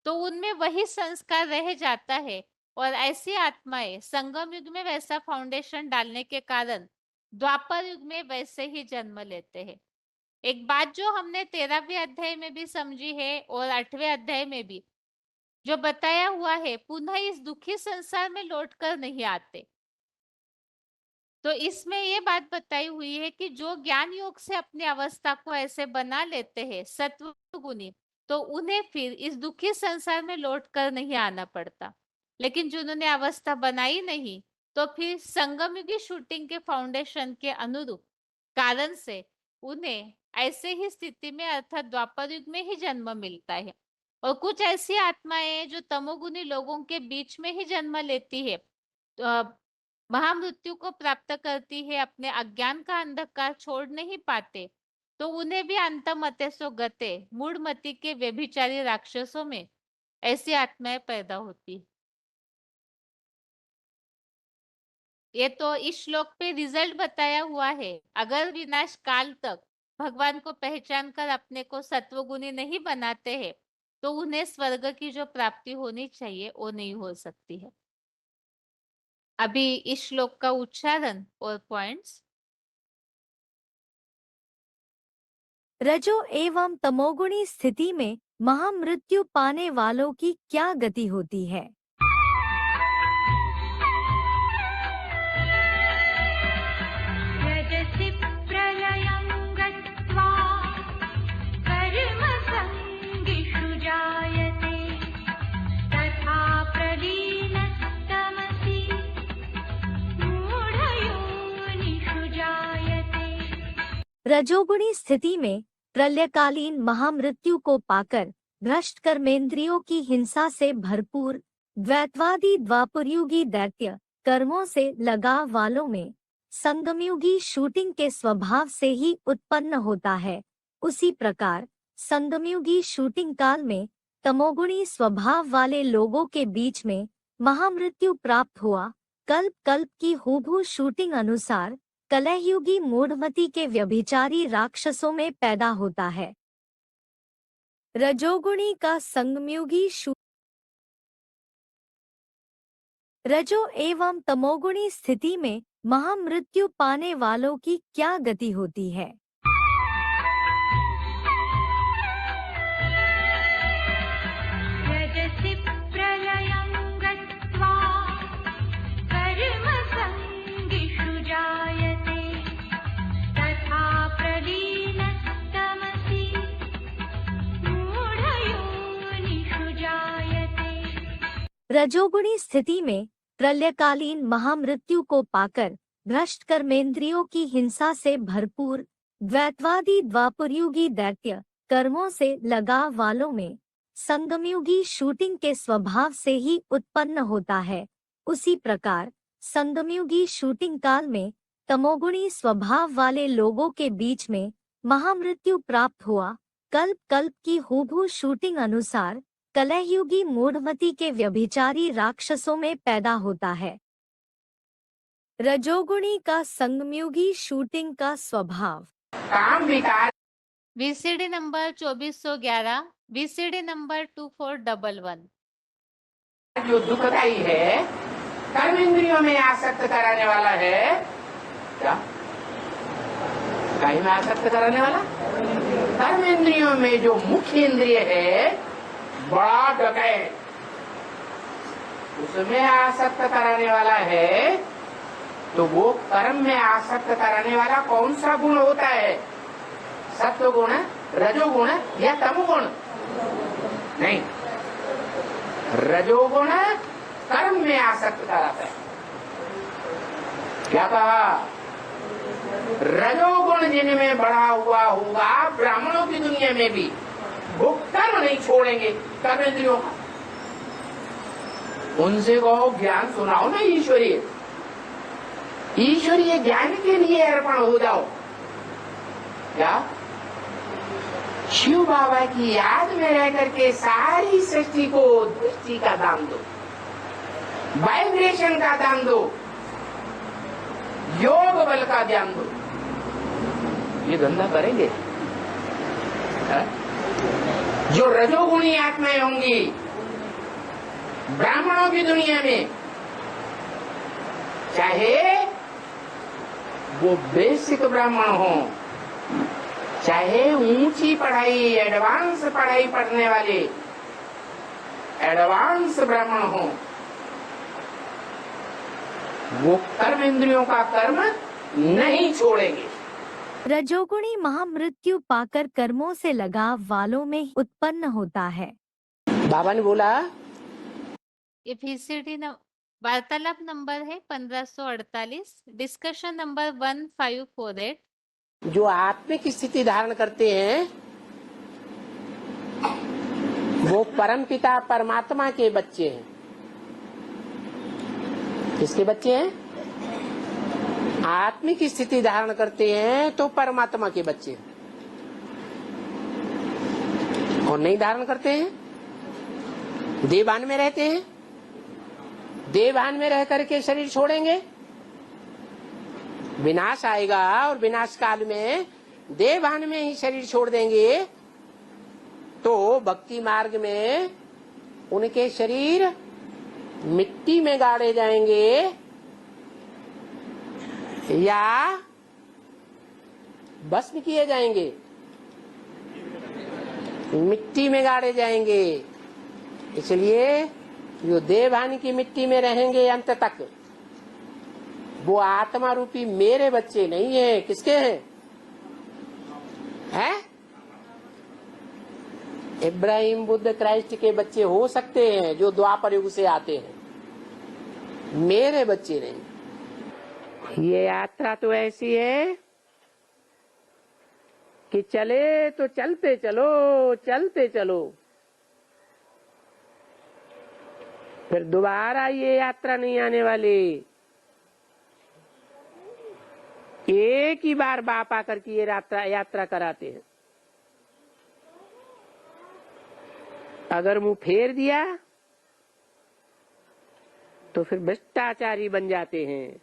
तो उनमें वही संस्कार रह जाता है और ऐसी आत्माएं संगम युग में वैसा फाउंडेशन डालने के कारण द्वापर युग में वैसे ही जन्म लेते हैं। एक बात जो हमने 13वें अध्याय में भी समझी है और 8वें अध्याय में भी जो बताया हुआ है, पुनः इस दुखी संसार में लौटकर नहीं आते। तो इसमें ये बात बताई हुई है कि जो ज्ञान योग से अपनी अवस्था को ऐसे बना लेते हैं सत्वगुणी, तो उन्हें फिर इस दुखी संसार में लौटकर नहीं आना पड़ता। लेकिन जिन्होंने अवस्था बनाई नहीं, तो फिर संगमयुगी शूटिंग के फाउंडेशन के अनुरूप कारण से उन्हें ऐसे ही स्थिति में अर्थात द्वापर युग में ही जन्म मिलता है। और कुछ ऐसी आत्माएं जो तमोगुणी लोगों के बीच में ही जन्म लेती है, तो महामृत्यु को प्राप्त करती है, अपने अज्ञान का अंधकार छोड़ नहीं पाते, तो उन्हें भी अंतमते सो गते मूढ़मति के व्यभिचारी राक्षसों में ऐसी आत्माएं पैदा होती। ये तो इस श्लोक पे रिजल्ट बताया हुआ है। अगर विनाश काल तक भगवान को पहचान कर अपने को सत्वगुणी नहीं बनाते हैं, तो उन्हें स्वर्ग की जो प्राप्ति होनी चाहिए वो नहीं हो सकती है। अभी इस श्लोक का उच्चारण और पॉइंट्स। रजो एवं तमोगुणी स्थिति में महामृत्यु पाने वालों की क्या गति होती है? रजसि प्रलयं गत्वा कर्मसङ्गिषु जायते तथा प्रलीनस्तमसि मूढयोनिषु रजोगुणी स्थिति में प्रलयकालीन महामृत्यु को पाकर भ्रष्ट कर्मेंद्रियों की हिंसा से भरपूर द्वैतवादी द्वापरयुगी दैत्य कर्मों से लगाव वालों में संगमयुगी शूटिंग के स्वभाव से ही उत्पन्न होता है। उसी प्रकार संगमयुगी शूटिंग काल में तमोगुणी स्वभाव वाले लोगों के बीच में महामृत्यु प्राप्त हुआ कल्प कल्प की हूबहू शूटिंग अनुसार कलहयुगी मूढ़मती के व्यभिचारी राक्षसों में पैदा होता है। रजोगुणी का संगमयुगी रजो एवं तमोगुणी स्थिति में महामृत्यु पाने वालों की क्या गति होती है? रजसि प्रलयं गत्वा कर्मसङ्गिषु जायते तथा प्रलीनस्तमसि मूढयोनिषु जायते। रजोगुणी स्थिति में प्रलयकालीन महामृत्यु को पाकर भ्रष्ट कर्मेंद्रियों की हिंसा से भरपूर द्वैतवादी द्वापरयुगी दैत्य कर्मों से लगाव वालों में संगमयुगी शूटिंग के स्वभाव से ही उत्पन्न होता है। उसी प्रकार संगमयुगी शूटिंग काल में तमोगुणी स्वभाव वाले लोगों के बीच में महामृत्यु प्राप्त हुआ कल्प कल्प की हूबहू शूटिंग अनुसार कलहयुगी मूढ़मती के व्यभिचारी राक्षसों में पैदा होता है। रजोगुणी का संगमयुगी शूटिंग का स्वभाव काम विकार VCD नंबर 2411, VCD नंबर 2411। जो दुखदायी है, कर्म इंद्रियों में आसक्त कराने वाला है। क्या कहीं में आसक्त कराने वाला? कर्म इंद्रियों में जो मुख्य इंद्रिय है, बड़ा डकैत, उसमें आसक्त कराने वाला है। तो वो कर्म में आसक्त कराने वाला कौन सा गुण होता है? सत्व गुण, रजोगुण या तमोगुण? नहीं, रजोगुण कर्म में आसक्त कराता है। क्या कहा? रजोगुण जिनमें बढ़ा हुआ होगा, ब्राह्मणों की दुनिया में भी वो कर्म नहीं छोड़ेंगे, कर्म इंद्रियों का। उनसे कहो ज्ञान सुनाओ ना, ईश्वरीय ज्ञान के लिए अर्पण हो जाओ। क्या शिव बाबा की याद में रह करके सारी सृष्टि को दृष्टि का दान दो, वाइब्रेशन का दान दो, योग बल का ध्यान दो। ये धंधा करेंगे है? जो रजोगुणी आत्माएं होंगी ब्राह्मणों की दुनिया में, चाहे वो बेसिक ब्राह्मण हो, चाहे ऊंची पढ़ाई एडवांस पढ़ाई पढ़ने वाले एडवांस ब्राह्मण हो, वो कर्म इंद्रियों का कर्म नहीं छोड़ेंगे। रजोगुणी महामृत्यु पाकर कर्मों से लगाव वालों में उत्पन्न होता है। बाबा ने बोला ये VCD वार्तालाप नंबर है 1548, डिस्कशन नंबर 1548। जो आत्मिक स्थिति धारण करते हैं वो परमपिता परमात्मा के बच्चे हैं। किसके बच्चे हैं? आत्मिक स्थिति धारण करते हैं तो परमात्मा के बच्चे हैं। और नहीं धारण करते हैं, देवान में रहते हैं, देवान में रह करके शरीर छोड़ेंगे, विनाश आएगा और विनाश काल में देवान में ही शरीर छोड़ देंगे। तो भक्ति मार्ग में उनके शरीर मिट्टी में गाड़े जाएंगे या भस्म किए जाएंगे, मिट्टी में गाड़े जाएंगे। इसलिए जो देवहानि की मिट्टी में रहेंगे अंत तक, वो आत्मा रूपी मेरे बच्चे नहीं है। किसके हैं? हैं? इब्राहिम बुद्ध क्राइस्ट के बच्चे हो सकते हैं जो द्वापर युग से आते हैं, मेरे बच्चे नहीं। ये यात्रा तो ऐसी है कि चले तो चलते चलो, चलते चलो, फिर दोबारा ये यात्रा नहीं आने वाली। एक ही बार बाप आकर के ये यात्रा कराते हैं। अगर मुंह फेर दिया तो फिर भ्रष्टाचारी बन जाते हैं।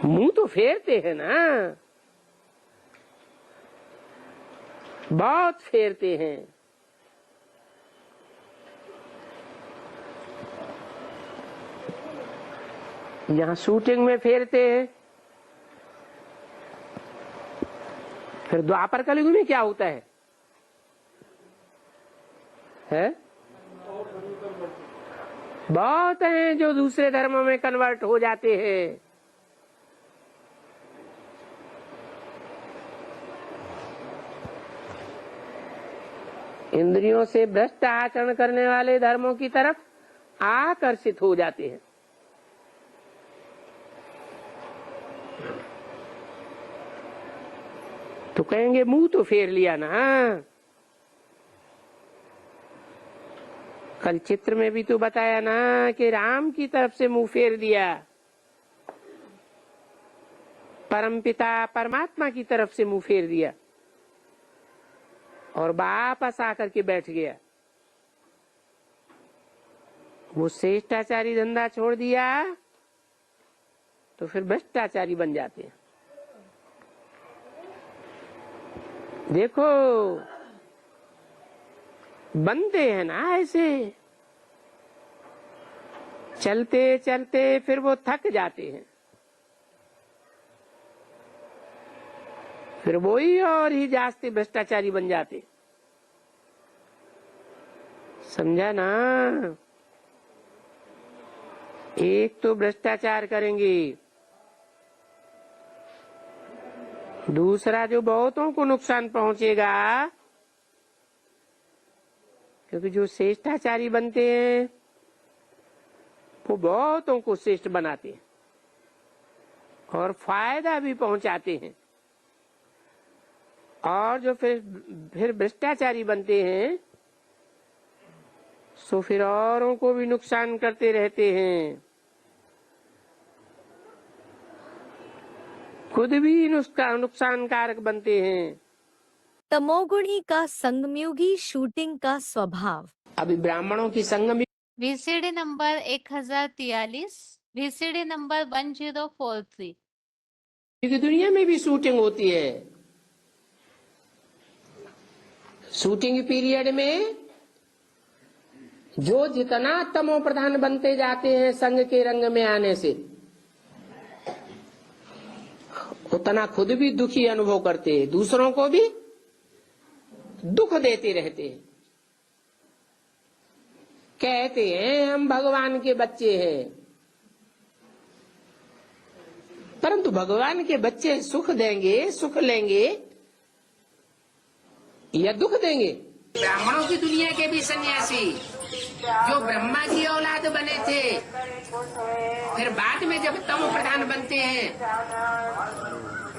मुंह तो फेरते हैं ना, बहुत फेरते हैं। यहाँ शूटिंग में फेरते हैं, फिर द्वापर कलयुग में क्या होता है? बहुत हैं जो दूसरे धर्मों में कन्वर्ट हो जाते हैं। इंद्रियों से भ्रष्ट आचरण करने वाले धर्मों की तरफ आकर्षित हो जाते हैं। तो कहेंगे मुंह तो फेर लिया ना। कल चित्र में भी तो बताया ना कि राम की तरफ से मुंह फेर दिया, परमपिता परमात्मा की तरफ से मुंह फेर दिया और वापस आकर के बैठ गया। वो श्रेष्ठाचारी धंधा छोड़ दिया तो फिर भ्रष्टाचारी बन जाते हैं। देखो बनते हैं ना ऐसे, चलते चलते फिर वो थक जाते हैं, फिर वही और ही जास्ती भ्रष्टाचारी बन जाते। समझा ना? एक तो भ्रष्टाचार करेंगे, दूसरा जो बहुतों को नुकसान पहुंचेगा, क्योंकि जो श्रेष्ठाचारी बनते हैं वो बहुतों को श्रेष्ठ बनाते हैं और फायदा भी पहुंचाते हैं। और जो फिर भ्रष्टाचारी बनते हैं सो फिर औरों को भी नुकसान करते रहते हैं, खुद भी नुकसानकारक बनते हैं। तमोगुणी का संगमयुगी शूटिंग का स्वभाव। अभी ब्राह्मणों की संगम VCD नंबर 1043, VCD नंबर 1043। की दुनिया में भी शूटिंग होती है। शूटिंग पीरियड में जो जितना तमो प्रधान बनते जाते हैं संग के रंग में आने से, उतना खुद भी दुखी अनुभव करते हैं, दूसरों को भी दुख देते रहते हैं। कहते हैं हम भगवान के बच्चे हैं, परंतु भगवान के बच्चे सुख देंगे, सुख लेंगे या दुख देंगे? ब्राह्मणों की दुनिया के भी सन्यासी जो ब्रह्मा की औलाद बने थे, फिर बाद में जब तमो प्रधान बनते हैं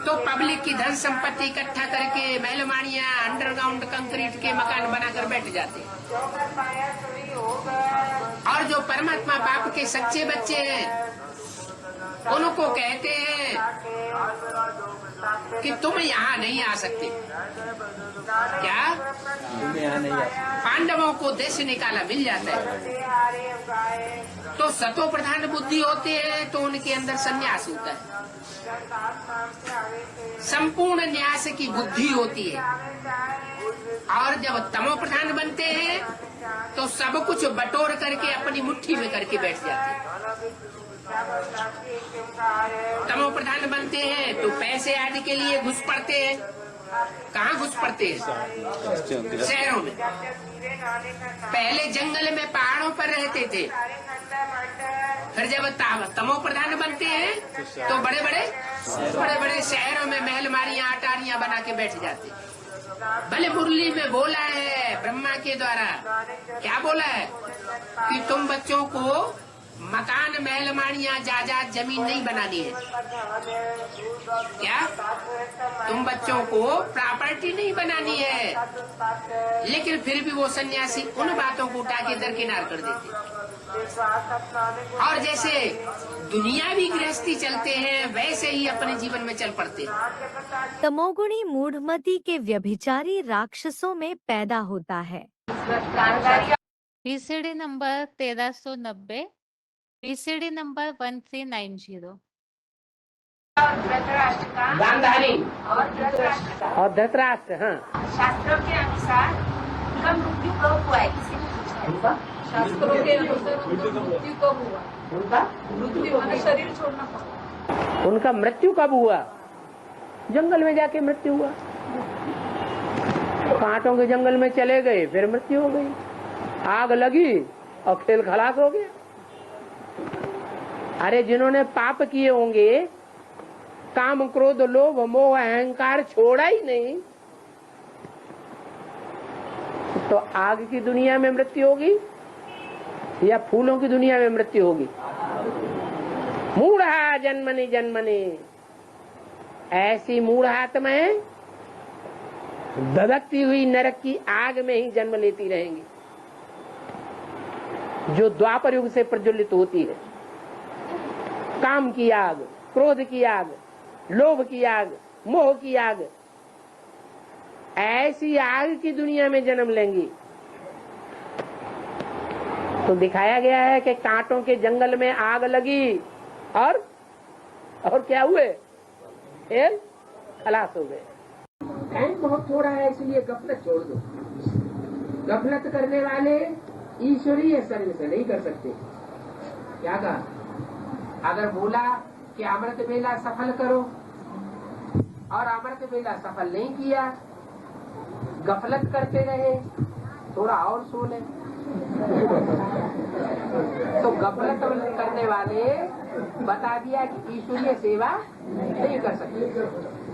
तो पब्लिक की धन संपत्ति इकट्ठा करके महलमाड़ियां, अंडरग्राउंड कंक्रीट के मकान बनाकर बैठ जाते हैं। और जो परमात्मा बाप के सच्चे बच्चे हैं उनको कहते हैं कि तुम यहाँ नहीं आ सकते। क्या? पांडवों को देश निकाला मिल जाता है। तो सतो प्रधान बुद्धि होते हैं तो उनके अंदर संन्यास होता है, संपूर्ण न्यास की बुद्धि होती है। और जब तमो प्रधान बनते हैं तो सब कुछ बटोर करके अपनी मुट्ठी में करके बैठ जाते हैं। तमो प्रधान बनते हैं तो पैसे आदि के लिए घुस पड़ते हैं। कहाँ घुस पड़ते हैं? शहरों में। पहले जंगल में पहाड़ों पर रहते थे, फिर जब तमो प्रधान बनते हैं तो बड़े बड़े शहरों में महलमारियां, अटारियां बना के बैठ जाते। भले मुरली में बोला है ब्रह्मा के द्वारा, क्या बोला है कि तुम बच्चों को मकान महल माड़ियां जायदाद जमीन नहीं बनानी है। क्या तुम बच्चों को प्रॉपर्टी नहीं बनानी है, लेकिन फिर भी वो सन्यासी उन बातों को उठा के दरकिनार कर देते। और जैसे दुनियावी गृहस्थी चलते हैं वैसे ही अपने जीवन में चल पड़ते हैं। तमोगुणी मूढ़मती के व्यभिचारी राक्षसों में पैदा होता है। PCD number 1390, PCD number 1390। Gandhari और धृतराष्ट्र और धृतराष्ट्र, हाँ, शास्त्रों के अनुसार उनका मृत्यु कब हुआ है, किसी ने पूछा है। शास्त्रों के अनुसार उनका मृत्यु कब हुआ? उनका मृत्यु माने शरीर छोड़ना पड़ा। उनका मृत्यु कब हुआ? जंगल में जाके मृत्यु हुआ। कांटों के जंगल में चले गए, फिर मृत्यु हो गई। आग लगी और खेल खलास हो गया। अरे जिन्होंने पाप किए होंगे, काम क्रोध लोभ मोह अहंकार छोड़ा ही नहीं, तो आग की दुनिया में मृत्यु होगी या फूलों की दुनिया में मृत्यु होगी? मूढ़ा जन्मनि जन्मनि, ऐसी मूढ़ आत्माएं धधकती हुई नरक की आग में ही जन्म लेती रहेंगी, जो द्वापर युग से प्रज्वलित होती है। काम की आग, क्रोध की आग, लोभ की आग, मोह की आग, ऐसी आग की दुनिया में जन्म लेंगी। तो दिखाया गया है कि कांटों के जंगल में आग लगी और क्या हुए? खेल खलास हो गए। टाइम बहुत थोड़ा है, इसलिए गफलत छोड़ दो। गफलत करने वाले ईश्वरीय सर्विस नहीं कर सकते। क्या कहा? अगर बोला कि अमृत बेला सफल करो और अमृत बेला सफल नहीं किया, गफलत करते रहे, थोड़ा और सो ले, तो गफलत करने वाले बता दिया कि ईश्वरीय सेवा नहीं कर सकते।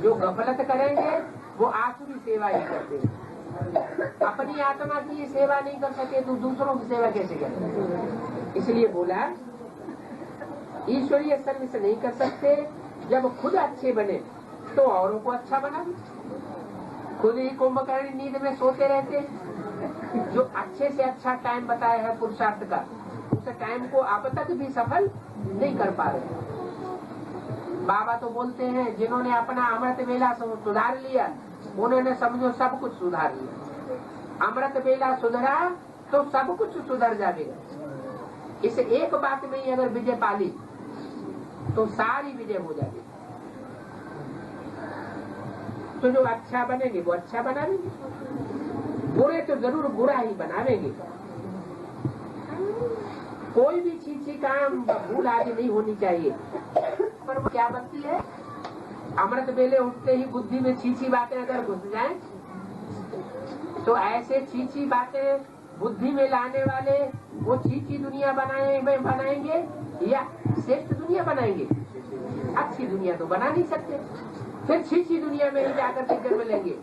जो गफलत करेंगे वो आसुरी सेवा ही करते हैं। अपनी आत्मा की सेवा नहीं कर सके तो दूसरों की सेवा कैसे करें? इसलिए बोला ईश्वरीय सर्विस नहीं कर सकते। जब खुद अच्छे बने तो औरों को अच्छा बना। खुद ही कुंभकर्ण नींद में सोते रहते। जो अच्छे से अच्छा टाइम बताया है पुरुषार्थ का, उस टाइम को अब तक भी सफल नहीं कर पा रहे। बाबा तो बोलते हैं जिन्होंने अपना अमृत बेला सुधार लिया, उन्होंने समझो सब कुछ सुधार लिया। अमृत बेला सुधरा तो सब कुछ सुधर जाएगा। इस एक बात में ही अगर विजय पाली तो सारी विजय हो जाएगी। तो जो अच्छा बनेंगे वो अच्छा बनाएंगे, बुरे तो जरूर बुरा ही बनावेंगे। कोई भी चीज काम भूल आदि नहीं होनी चाहिए। पर वो क्या बनती है? अमृत बेले उठते ही बुद्धि में छीछी बातें अगर घुस जाएं, तो ऐसे छीछी बातें बुद्धि में लाने वाले वो छीछी दुनिया बनाएंगे या श्रेष्ठ दुनिया बनाएंगे? अच्छी दुनिया तो बना नहीं सकते। फिर छीछी दुनिया में ही जाकर के जन्म लेंगे,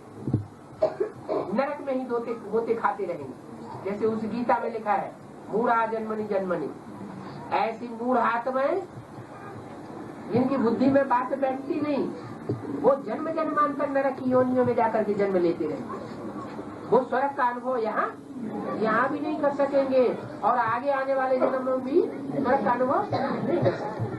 नरक में ही होते खाते रहेंगे। जैसे उस गीता में लिखा है, मूढ़ा जन्मनि जन्मनि। ऐसी मूढ़ आत्माएं जिनकी बुद्धि में बात बैठती नहीं, वो जन्म जन्मांतर नरक की योनियों में जाकर के जन्म लेते रहेंगे। वो स्वर्ग का अनुभव यहाँ भी नहीं कर सकेंगे और आगे आने वाले जन्मों में भी स्वर्ग का अनुभव नहीं कर सकेंगे।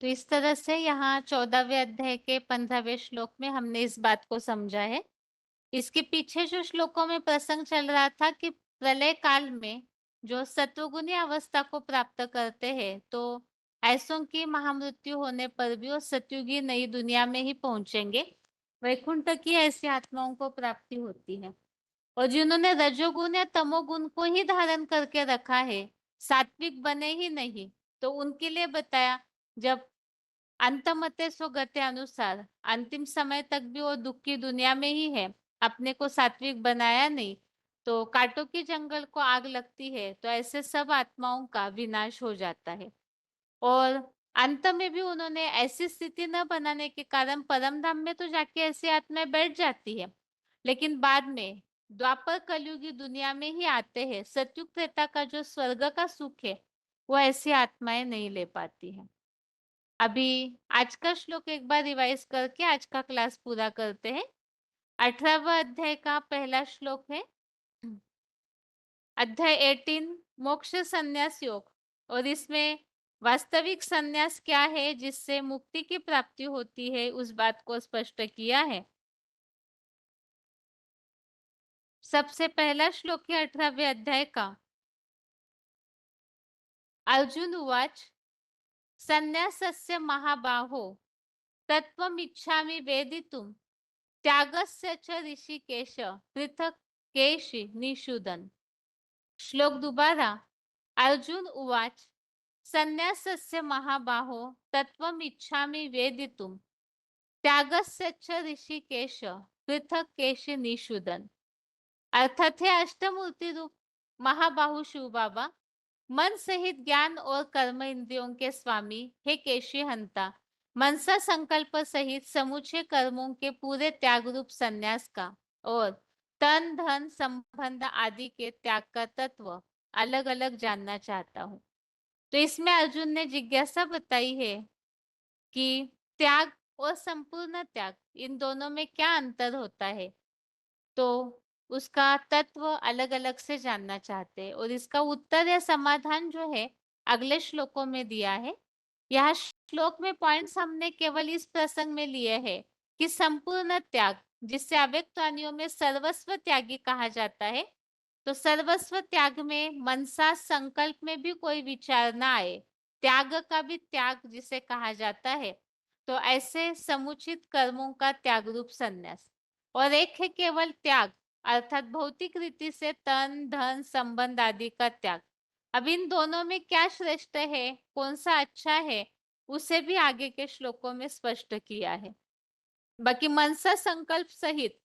तो इस तरह से यहाँ 14वें अध्याय के 15वें श्लोक में हमने इस बात को समझा है। इसके पीछे जो श्लोकों में प्रसंग चल रहा था कि प्रलय काल में जो सत्वगुणी अवस्था को प्राप्त करते हैं, तो ऐसों की महामृत्यु होने पर भी वो सत्युगी नई दुनिया में ही पहुंचेंगे। वैकुंठ की ऐसी आत्माओं को प्राप्ति होती है। और जिन्होंने रजोगुण या तमोगुण को ही धारण करके रखा है, सात्विक बने ही नहीं, तो उनके लिए बताया जब अंतमते स्वगते अनुसार अंतिम समय तक भी वो दुख की दुनिया में ही है, अपने को सात्विक बनाया नहीं, तो कांटों की जंगल को आग लगती है, तो ऐसे सब आत्माओं का विनाश हो जाता है। और अंत में भी उन्होंने ऐसी स्थिति न बनाने के कारण परम धाम में तो जाके ऐसी आत्माएं बैठ जाती है, लेकिन बाद में द्वापर कलयुगी दुनिया में ही आते हैं। सतयुग त्रेता का जो स्वर्ग का सुख है वो ऐसी आत्माएं नहीं ले पाती हैं। अभी आज का श्लोक एक बार रिवाइज करके आज का क्लास पूरा करते हैं। 18वां अध्याय का पहला श्लोक है अध्याय 18 मोक्ष संन्यास योग, और इसमें वास्तविक संन्यास क्या है जिससे मुक्ति की प्राप्ति होती है उस बात को स्पष्ट किया है। सबसे पहला श्लोक है 18वें अध्याय का। अर्जुन उवाच संन्यासस्य महाबाहो तत्त्वमिच्छामि वेदितुं त्यागस्य च ऋषिकेश पृथक केशि निषूदन। श्लोक दोबारा। अर्जुन उवाच संन्यासस्य महाबाहो तत्त्वमिच्छामि वेदितुं त्यागस्य च ऋषिकेश पृथक केशि निषूदन। अर्थात है अष्टमूर्ति रूप महाबाहु शिव बाबा, मन सहित ज्ञान और कर्म इंद्रियों के स्वामी हे केशी हंता, मनसा संकल्प सहित समूचे कर्मों के पूरे त्याग रूप संन्यास का और तन धन संबंध आदि के त्याग का तत्व अलग अलग जानना चाहता हूँ। तो इसमें अर्जुन ने जिज्ञासा बताई है कि त्याग और संपूर्ण त्याग, इन दोनों में क्या अंतर होता है, तो उसका तत्व अलग अलग से जानना चाहते हैं। और इसका उत्तर या समाधान जो है अगले श्लोकों में दिया है। यह श्लोक में पॉइंट्स हमने केवल इस प्रसंग में लिए हैं कि संपूर्ण त्याग, जिससे अव्यक्त प्राणियों में सर्वस्व त्यागी कहा जाता है, तो सर्वस्व त्याग में मनसा संकल्प में भी कोई विचार ना आए, त्याग का भी त्याग जिसे कहा जाता है, तो ऐसे समुचित कर्मों का त्याग रूप संन्यास। और एक है केवल त्याग, अर्थात भौतिक रीति से तन धन संबंध आदि का त्याग। अब इन दोनों में क्या श्रेष्ठ है, कौन सा अच्छा है, उसे भी आगे के श्लोकों में स्पष्ट किया है। बाकी मनसा संकल्प सहित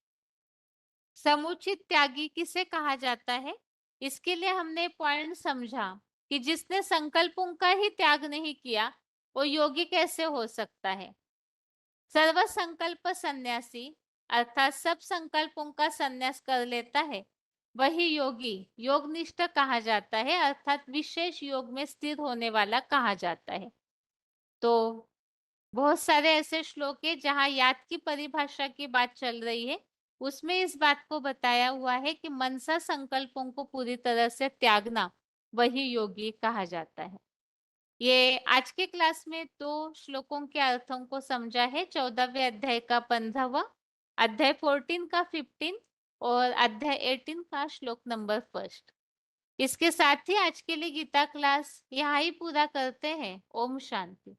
समुचित त्यागी किसे कहा जाता है, इसके लिए हमने पॉइंट समझा कि जिसने संकल्पों का ही त्याग नहीं किया वो योगी कैसे हो सकता है। सर्व संकल्प सन्यासी अर्थात सब संकल्पों का संन्यास कर लेता है, वही योगी योगनिष्ठ कहा जाता है, अर्थात विशेष योग में स्थिर होने वाला कहा जाता है। तो बहुत सारे ऐसे श्लोक है जहाँ याद की परिभाषा की बात चल रही है, उसमें इस बात को बताया हुआ है कि मनसा संकल्पों को पूरी तरह से त्यागना वही योगी कहा जाता है। ये आज के क्लास में 2 श्लोकों के अर्थों को समझा है। 14वें अध्याय का 15वां, अध्याय 14 का 15 और अध्याय 18 का श्लोक नंबर 1। इसके साथ ही आज के लिए गीता क्लास यहाँ ही पूरा करते हैं। ओम शांति।